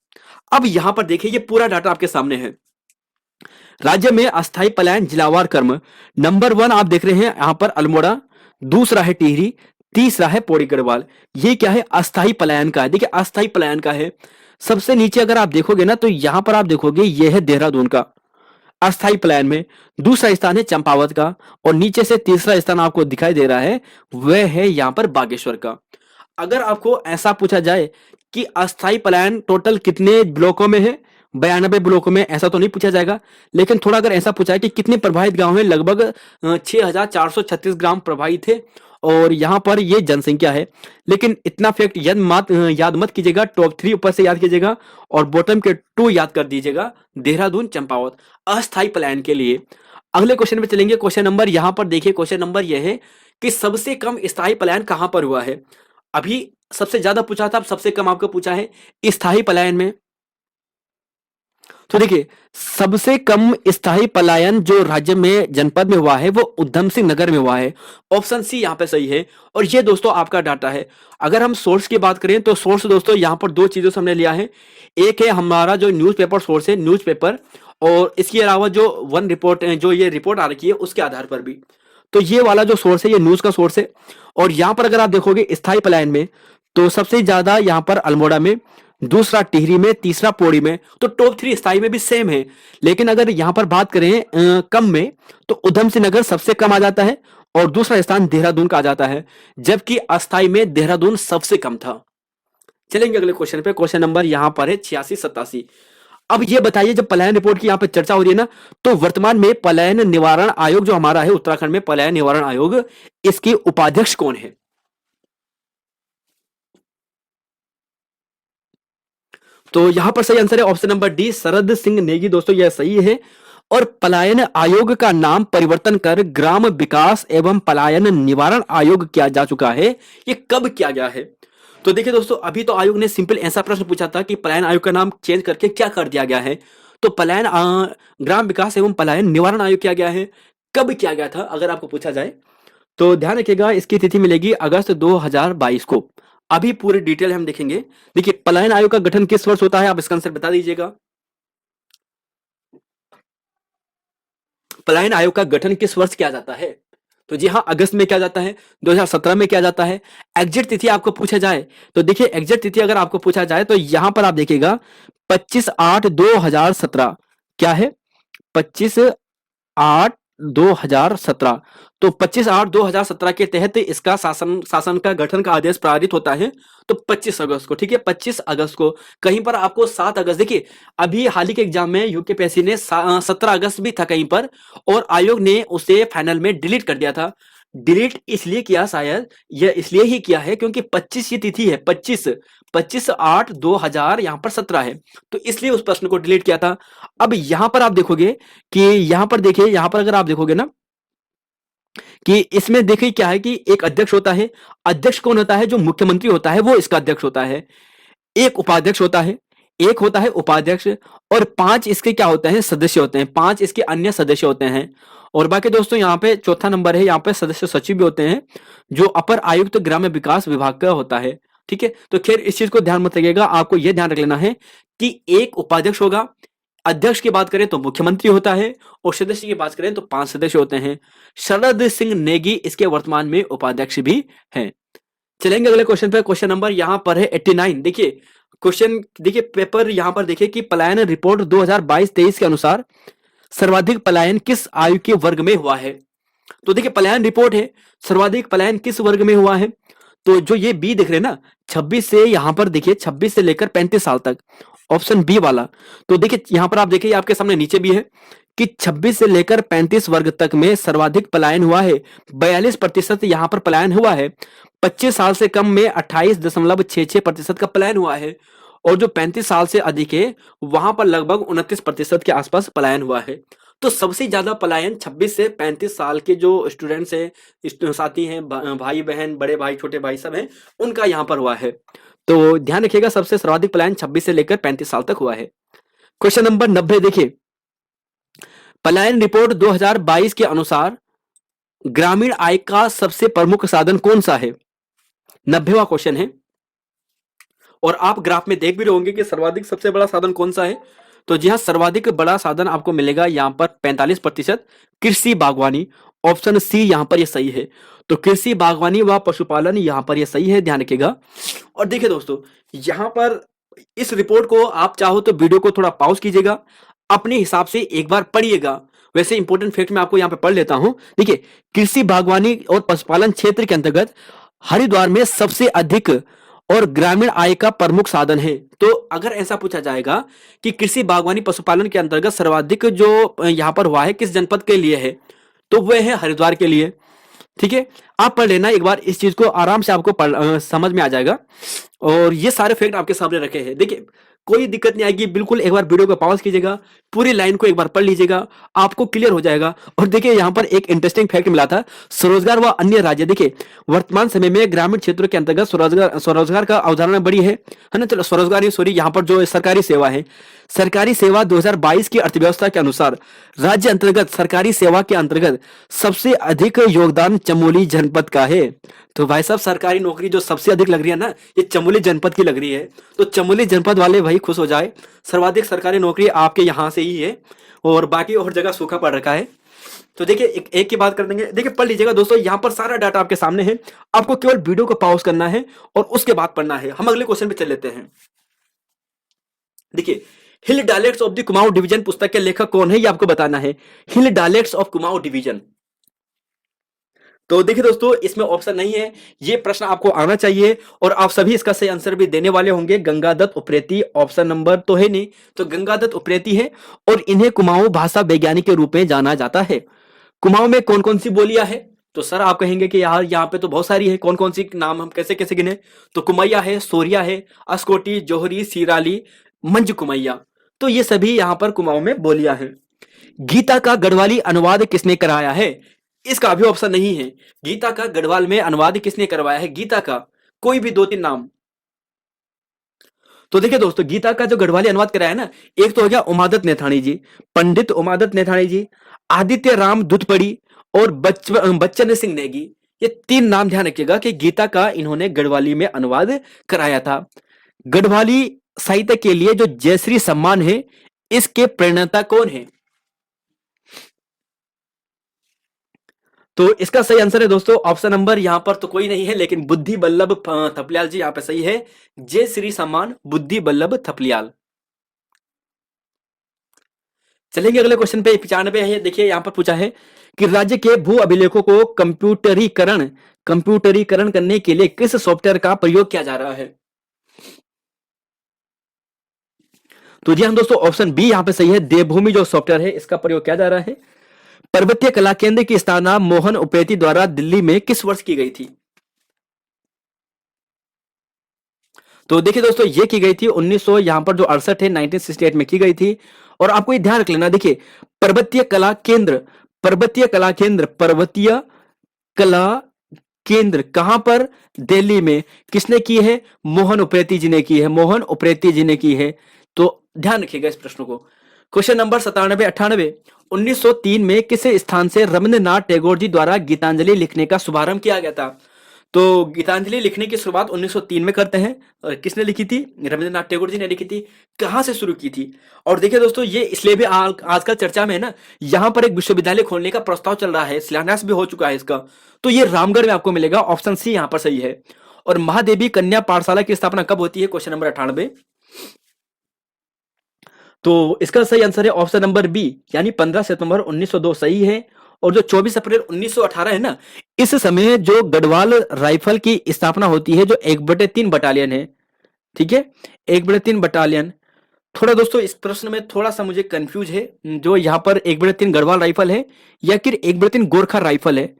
अब यहां पर देखिए, ये पूरा डाटा आपके सामने है। राज्य में अस्थायी पलायन जिलावार क्रम, नंबर 1 आप देख रहे हैं यहां पर अल्मोड़ा, दूसरा है टिहरी, तीसरा है पौड़ी गढ़वाल। ये क्या है? अस्थायी पलायन का है। देखिए अस्थायी पलायन का है। सबसे नीचे अगर आप देखोगे ना, तो यहां पर आप देखोगे ये है देहरादून का अस्थायी पलायन में, दूसरा स्थान है चंपावत का, और नीचे से तीसरा स्थान आपको दिखाई दे रहा है वह है यहां पर बागेश्वर का। अगर आपको ऐसा पूछा जाए कि अस्थायी पलायन टोटल कितने ब्लॉकों में है, 92 ब्लॉकों में, ऐसा तो नहीं पूछा जाएगा। लेकिन थोड़ा अगर ऐसा पूछा है कि कितने प्रभावित गांव हैं, लगभग 6436 ग्राम प्रभावित थे, और यहां पर ये जनसंख्या है। लेकिन इतना फैक्ट याद मत कीजिएगा, टॉप 3 ऊपर से याद कीजिएगा और बॉटम के 2 याद कर दीजिएगा, देहरादून चंपावत अस्थायी पलायन के लिए। अगले क्वेश्चन में चलेंगे। क्वेश्चन नंबर यहां पर देखिए, क्वेश्चन नंबर यह है कि सबसे कम स्थायी पलायन कहां पर हुआ है। अभी सबसे ज्यादा पूछा था, अब सबसे कम आपको पूछा है स्थायी पलायन में। तो देखिए सबसे कम स्थायी पलायन जो राज्य में जनपद में हुआ है वो उधम सिंह नगर में हुआ है। ऑप्शन सी यहां पे सही है। और ये दोस्तों आपका डाटा है। अगर हम सोर्स की बात करें तो सोर्स दोस्तों यहां पर 2 चीजों से हमने लिया है। एक है हमारा जो न्यूज़पेपर सोर्स है, न्यूज़पेपर, और इसके अलावा जो वन रिपोर्ट, जो ये रिपोर्ट आ रखी है उसके आधार पर भी। तो ये वाला जो सोर्स है ये न्यूज का सोर्स है। और यहां पर अगर आप देखोगे स्थायी पलायन में, तो सबसे ज्यादा यहां पर अल्मोड़ा में, दूसरा टिहरी में, तीसरा पौड़ी में। तो टॉप 3 स्थायी में भी सेम है, लेकिन अगर यहां पर बात करें कम में, तो उधम सिंह नगर सबसे कम आ जाता है और दूसरा स्थान देहरादून का आ जाता है, जबकि अस्थायी में देहरादून सबसे कम था। चलेंगे अगले क्वेश्चन पे। क्वेश्चन नंबर यहां पर है 86-87। अब ये बताइए, जब पलायन रिपोर्ट की यहां पर चर्चा हो रही है ना, तो वर्तमान में पलायन निवारण आयोग जो हमारा है उत्तराखंड में, पलायन निवारण आयोग, इसके उपाध्यक्ष कौन है? तो यहां पर सही आंसर है option number D, Sharad Singh Negi. दोस्तों यह सही है। और पलायन आयोग का नाम परिवर्तन कर ग्राम विकास एवं पलायन निवारण आयोग किया जा चुका है। ये कब किया गया है? तो देखिए दोस्तों, अभी तो आयोग ने सिंपल ऐसा प्रश्न पूछा था कि पलायन आयोग का नाम चेंज करके क्या कर दिया गया है। तो पलायन ग्राम विकास एवं पलायन निवारण आयोग किया गया है। कब किया गया था अगर आपको पूछा जाए, तो ध्यान रखिएगा, इसकी तिथि मिलेगी अगस्त 2022 को। अभी पूरी डिटेल हम देखेंगे। देखिए, पलायन आयोग का गठन किस वर्ष होता है, आप इसका आंसर बता दीजिएगा। पलायन आयोग का गठन किस वर्ष किया जाता है? तो जी हाँ, अगस्त में किया जाता है, 2017 में किया जाता है। एग्जैक्ट तिथि आपको पूछा जाए, तो देखिए एग्जैक्ट तिथि अगर आपको पूछा जाए तो यहां पर आप देखिएगा 25/8/2017। क्या है? 25/8/2017। तो 25/8/2017 के तहत इसका शासन का गठन का आदेश पारित होता है। तो 25 अगस्त को, ठीक है, 25 अगस्त को। कहीं पर आपको 7 अगस्त, देखिए अभी हाल ही के एग्जाम में यूकेपीएससी ने 17 अगस्त भी था कहीं पर, और आयोग ने उसे फाइनल में डिलीट कर दिया था। डिलीट इसलिए किया, शायद यह इसलिए ही किया है क्योंकि 25 ये तिथि है, 25/8/2000 यहां पर 17 है, तो इसलिए उस प्रश्न को डिलीट किया था। अब यहां पर आप देखोगे कि यहां पर देखिए, यहां पर अगर आप देखोगे ना कि इसमें देखिए क्या है कि एक अध्यक्ष होता है। अध्यक्ष कौन होता है? जो मुख्यमंत्री होता है वो इसका अध्यक्ष होता है। एक उपाध्यक्ष होता है, एक होता है उपाध्यक्ष, और 5 इसके क्या होते हैं? सदस्य होते हैं। 5 इसके अन्य सदस्य होते हैं। और बाकी दोस्तों यहाँ पे चौथा नंबर है, यहाँ पे सदस्य सचिव भी होते हैं, जो अपर आयुक्त ग्राम्य विकास विभाग का होता है। ठीक है, तो खैर इस चीज को ध्यान मत रखिएगा, आपको यह ध्यान रख लेना है कि एक उपाध्यक्ष होगा, अध्यक्ष की बात करें तो मुख्यमंत्री होता है, और सदस्य की बात करें तो 5 सदस्य होते हैं। शरद सिंह नेगी इसके वर्तमान में उपाध्यक्ष भी हैं। चलेंगे अगले क्वेश्चन पे। क्वेश्चन नंबर यहां पर है 89। देखिए क्वेश्चन, देखिए पेपर यहां पर देखिए कि पलायन रिपोर्ट 2022-23 के अनुसार सर्वाधिक पलायन किस आयु के वर्ग में हुआ है? तो देखिए पलायन रिपोर्ट है, सर्वाधिक पलायन किस वर्ग में हुआ है? तो जो ये बी दिख रहे हैं ना, 26 से, यहां पर देखिए 26 से लेकर 35 साल तक, ऑप्शन बी वाला। तो देखिए यहां पर आप देखिए, आपके सामने नीचे भी है कि 26 से लेकर 35 वर्ग तक में सर्वाधिक पलायन हुआ है। 42% यहां पर पलायन हुआ है। 25 साल से कम में 28.66% का पलायन हुआ है, और जो 35 साल से अधिक है वहां पर लगभग 29% के आसपास पलायन हुआ है। तो सबसे ज्यादा पलायन 26 से 35 साल के जो स्टूडेंट्स हैं, साथी हैं, भाई बहन, बड़े भाई, छोटे भाई सब हैं, उनका यहाँ पर हुआ है। तो ध्यान रखिएगा, सबसे सर्वाधिक पलायन 26 से लेकर 35 साल तक हुआ है। क्वेश्चन नंबर 90 देखिए, पलायन रिपोर्ट 2022 के अनुसार ग्रामीण आय का सबसे प्रमुख साधन कौन सा है? 90वां क्वेश्चन है, और आप ग्राफ में देख भी रहे होंगे कि सर्वाधिक सबसे बड़ा साधन कौन सा है। तो जी हाँ, सर्वाधिक बड़ा साधन आपको मिलेगा यहाँ पर 45%, कृषि बागवानी। ऑप्शन सी यहाँ पर ये सही है। तो कृषि बागवानी व पशुपालन यहाँ पर ये सही है, ध्यान रखिएगा। और देखिए दोस्तों, यहाँ पर इस रिपोर्ट को आप चाहो तो वीडियो को थोड़ा पॉज कीजिएगा, अपने हिसाब से एक बार पढ़िएगा। वैसे इंपॉर्टेंट फैक्ट मैं आपको यहाँ पे पढ़ लेता हूं। देखिए, कृषि बागवानी और पशुपालन क्षेत्र के अंतर्गत हरिद्वार में सबसे अधिक और ग्रामीण आय का प्रमुख साधन है। तो अगर ऐसा पूछा जाएगा कि कृषि बागवानी पशुपालन के अंतर्गत सर्वाधिक जो यहाँ पर हुआ है किस जनपद के लिए है, तो वह है हरिद्वार के लिए। ठीक है, आप पढ़ लेना एक बार, इस चीज को आराम से आपको समझ में आ जाएगा। और ये सारे फैक्ट आपके सामने रखे हैं। देखिए कोई दिक्कत नहीं आएगी, बिल्कुल एक बार वीडियो को पॉज कीजिएगा, पूरी लाइन को एक बार पढ़ लीजिएगा, आपको क्लियर हो जाएगा। और देखिए यहाँ पर एक इंटरेस्टिंग फैक्ट मिला था, स्वरोजगार व अन्य राज्य। देखिए वर्तमान समय में ग्रामीण क्षेत्रों के अंतर्गत स्वरोजगार का अवधारणा बड़ी है ना। चलो स्वरोजगार नहीं, सॉरी, यहाँ पर जो सरकारी सेवा है, सरकारी सेवा 2022 की अर्थव्यवस्था के अनुसार राज्य अंतर्गत सरकारी सेवा के अंतर्गत सबसे अधिक योगदान चमोली जनपद का है। तो भाई साहब, सरकारी नौकरी जो सबसे अधिक लग रही है ना, ये चमोली जनपद की लग रही है। तो चमोली जनपद वाले भाई खुश हो जाए, सर्वाधिक सरकारी नौकरी आपके यहाँ से ही है, और बाकी और जगह सूखा पड़ रखा है। तो देखिए एक की बात कर देंगे। देखिए पढ़ लीजिएगा दोस्तों, यहाँ पर सारा डाटा आपके सामने है, आपको केवल वीडियो को पॉज करना है और उसके बाद पढ़ना है। हम अगले क्वेश्चन पे चल लेते हैं। देखिए, hill dialects of the Kumaon division पुस्तक के लेखक कौन है ये आपको बताना है। Hill dialects of Kumaon division. तो देखिए दोस्तों, इसमें ऑप्शन नहीं है, ये प्रश्न आपको आना चाहिए और आप सभी इसका सही आंसर भी देने वाले होंगे। गंगादत्त उप्रेती ऑप्शन नंबर तो है नहीं, तो गंगादत्त उप्रेती है और इन्हें कुमाऊं भाषा वैज्ञानिक के रूप में जाना जाता है। कुमाऊं में कौन कौन सी बोलियां है, तो सर आप कहेंगे कि यार यहाँ पे तो बहुत सारी है, कौन कौन सी नाम हम कैसे कैसे गिने, तो कुमैया है, सोरिया है, अस्कोटी, जोहरी, सिराली, मंज कुमैया, तो ये सभी यहाँ पर कुमाऊं में बोलियां हैं। गीता का गढ़वाली अनुवाद किसने कराया है, इसका भी ऑप्शन नहीं है। गीता का गढ़वाल में अनुवाद किसने करवाया है, गीता का कोई भी 2-3 नाम। तो देखिए दोस्तों, गीता का जो गढ़वाली अनुवाद कराया है ना, एक तो हो गया उमादत्त नेथाणी जी, पंडित उमादत्त नेथाणी जी, आदित्य राम दुधपड़ी और बच्चन सिंह नेगी। ये 3 नाम ध्यान रखिएगा कि गीता का इन्होंने गढ़वाली में अनुवाद कराया था। गढ़वाली साहित्य के लिए जो जयश्री सम्मान है, इसके प्रणेता कौन है, तो इसका सही आंसर है दोस्तों ऑप्शन नंबर, यहां पर तो कोई नहीं है, लेकिन बुद्धि बल्लभ थपलियाल जी यहां पे सही है। जय श्री सम्मान बुद्धि बल्लभ थपलियाल। चलेंगे अगले क्वेश्चन पे, 95 है। देखिए यहां पर पूछा है कि राज्य के भू अभिलेखों को कंप्यूटरीकरण करने के लिए किस सॉफ्टवेयर का प्रयोग किया जा रहा है, तो जी हाँ दोस्तों, ऑप्शन बी यहां पे सही है। देवभूमि जो सॉफ्टवेयर है, इसका प्रयोग किया जा रहा है। पर्वतीय कला केंद्र की स्थापना मोहन उपेती द्वारा दिल्ली में किस वर्ष की गई थी, तो देखिए दोस्तों, ये की गई थी 1900 यहां पर जो 68 है 1968 में की गई थी। और आपको ये ध्यान रख लेना, देखिए पर्वतीय कला केंद्र, पर्वतीय कला केंद्र कहां पर, दिल्ली में, किसने की है, मोहन उप्रेती जी ने की है, मोहन उप्रेती जी ने की है। तो ध्यान रखिएगा इस प्रश्न को। क्वेश्चन नंबर 97-98, 1903 में किस स्थान से रविंद्रनाथ टैगोर जी द्वारा गीतांजलि लिखने का शुभारंभ किया गया था, तो गीतांजलि लिखने की शुरुआत 1903 में करते हैं। और किसने लिखी थी, रविंद्रनाथ टैगोर जी ने लिखी थी। कहां से शुरू की थी, और देखिए दोस्तों, ये इसलिए भी आजकल चर्चा में है ना, यहां पर एक विश्वविद्यालय खोलने का प्रस्ताव चल रहा है, शिलान्यास भी हो चुका है इसका, तो ये रामगढ़ में आपको मिलेगा। ऑप्शन सी यहां पर सही है। और महादेवी कन्या पाठशाला की स्थापना कब होती है, क्वेश्चन नंबर 98, तो इसका सही आंसर है ऑप्शन नंबर बी, यानी 15 सितंबर 1902 सही है। और जो 24 अप्रैल 1918 है ना, इस समय जो गढ़वाल राइफल की स्थापना होती है, जो 1/3 बटालियन है, ठीक है, 1/3 बटालियन। थोड़ा दोस्तों इस प्रश्न में थोड़ा सा मुझे कंफ्यूज है, जो यहाँ पर 1/3 गढ़वाल राइफल है या फिर 1/3 गोरखा राइफल है,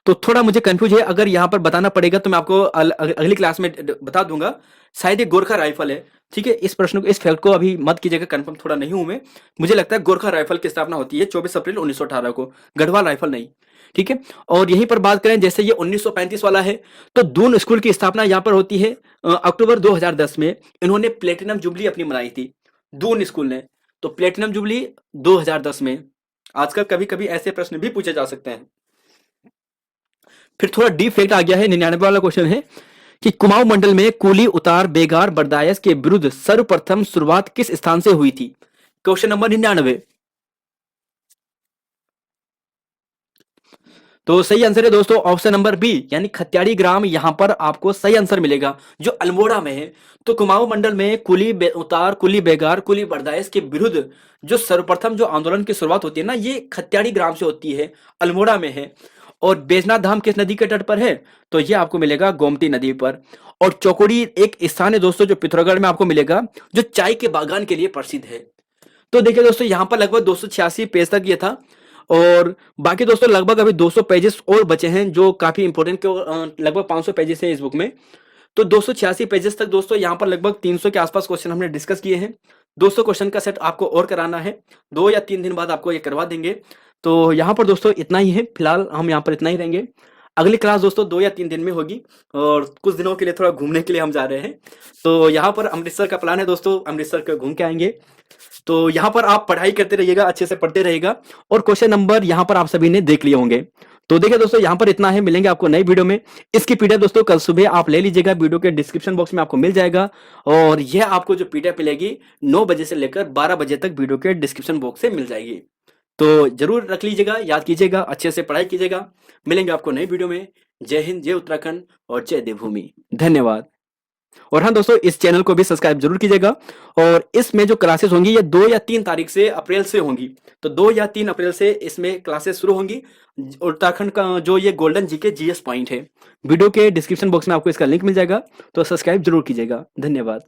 तो थोड़ा मुझे कंफ्यूज है। अगर यहाँ पर बताना पड़ेगा तो मैं आपको अगली क्लास में बता दूंगा। शायद ये गोरखा राइफल है, ठीक है। इस प्रश्न को, इस फैक्ट को अभी मत कीजिएगा, कंफर्म थोड़ा नहीं हूं मैं, मुझे लगता है गोरखा राइफल की स्थापना होती है 24 अप्रैल 1918 को, गढ़वाल राइफल नहीं, ठीक है। और यहीं पर बात करें, जैसे ये 1935 वाला है, तो दून स्कूल की स्थापना यहाँ पर होती है अक्टूबर 2010 में। इन्होंने प्लेटिनम जुबली अपनी मनाई थी, दून स्कूल ने, तो प्लेटिनम जुबली 2010 में। आजकल कभी कभी ऐसे प्रश्न भी पूछे जा सकते हैं। फिर थोड़ा डीप फैक्ट आ गया है, 99 वाला क्वेश्चन है कि कुमाऊं मंडल में कूली उतार बेगार बर्दायश के विरुद्ध सर्वप्रथम शुरुआत किस स्थान से हुई थी, क्वेश्चन नंबर 99, तो सही आंसर है दोस्तों ऑप्शन नंबर बी, यानी खत्याड़ी ग्राम, यहां पर आपको सही आंसर मिलेगा, जो अल्मोड़ा में है। तो कुमाऊं मंडल में उतार, कुली बेगार, कुली बर्दायश के विरुद्ध जो सर्वप्रथम जो आंदोलन की शुरुआत होती है ना, ये खत्याड़ी ग्राम से होती है, अल्मोड़ा में है। और बैजनाथ धाम किस नदी के तट पर है, तो ये आपको मिलेगा गोमती नदी पर। और चौकोड़ी एक स्थान है दोस्तों जो पिथौरागढ़ में आपको मिलेगा, जो चाय के बागान के लिए प्रसिद्ध है। तो देखिए दोस्तों, यहाँ पर लगभग 286 पेज तक ये था, और बाकी दोस्तों लगभग अभी 200 पेजेस और बचे हैं, जो काफी इंपॉर्टेंट के, लगभग 500 पेजेस हैं इस बुक में। तो 286 पेजेस तक दोस्तों यहाँ पर लगभग 300 के आसपास क्वेश्चन हमने डिस्कस किए हैं। 200 क्वेश्चन का सेट आपको और कराना है, 2 या 3 दिन बाद आपको ये करवा देंगे। तो यहाँ पर दोस्तों इतना ही है, फिलहाल हम यहाँ पर इतना ही रहेंगे। अगली क्लास दोस्तों 2 या 3 दिन में होगी, और कुछ दिनों के लिए थोड़ा घूमने के लिए हम जा रहे हैं। तो यहाँ पर अमृतसर का प्लान है दोस्तों, अमृतसर के घूम के आएंगे। तो यहाँ पर आप पढ़ाई करते रहिएगा, अच्छे से पढ़ते रहिएगा, और क्वेश्चन नंबर यहाँ पर आप सभी ने देख लिए होंगे। तो देखिए दोस्तों, यहाँ पर इतना है, मिलेंगे आपको नई वीडियो में। इसकी पीडीएफ दोस्तों कल सुबह आप ले लीजिएगा, वीडियो के डिस्क्रिप्शन बॉक्स में आपको मिल जाएगा। और यह आपको जो पीडीएफ मिलेगी 9 बजे से लेकर 12 बजे तक वीडियो के डिस्क्रिप्शन बॉक्स से मिल जाएगी। तो जरूर रख लीजिएगा, याद कीजिएगा, अच्छे से पढ़ाई कीजिएगा। मिलेंगे आपको नई वीडियो में। जय हिंद, जय उत्तराखंड और जय देवभूमि। धन्यवाद। और हाँ दोस्तों, इस चैनल को भी सब्सक्राइब जरूर कीजिएगा। और इसमें जो क्लासेस होंगी ये 2 या 3 तारीख से अप्रैल से होंगी। तो 2 या 3 अप्रैल से इसमें क्लासेस शुरू होंगी। उत्तराखंड का जो ये गोल्डन जीके जीएस पॉइंट है, वीडियो के डिस्क्रिप्शन बॉक्स में आपको इसका लिंक मिल जाएगा, तो सब्सक्राइब जरूर कीजिएगा। धन्यवाद।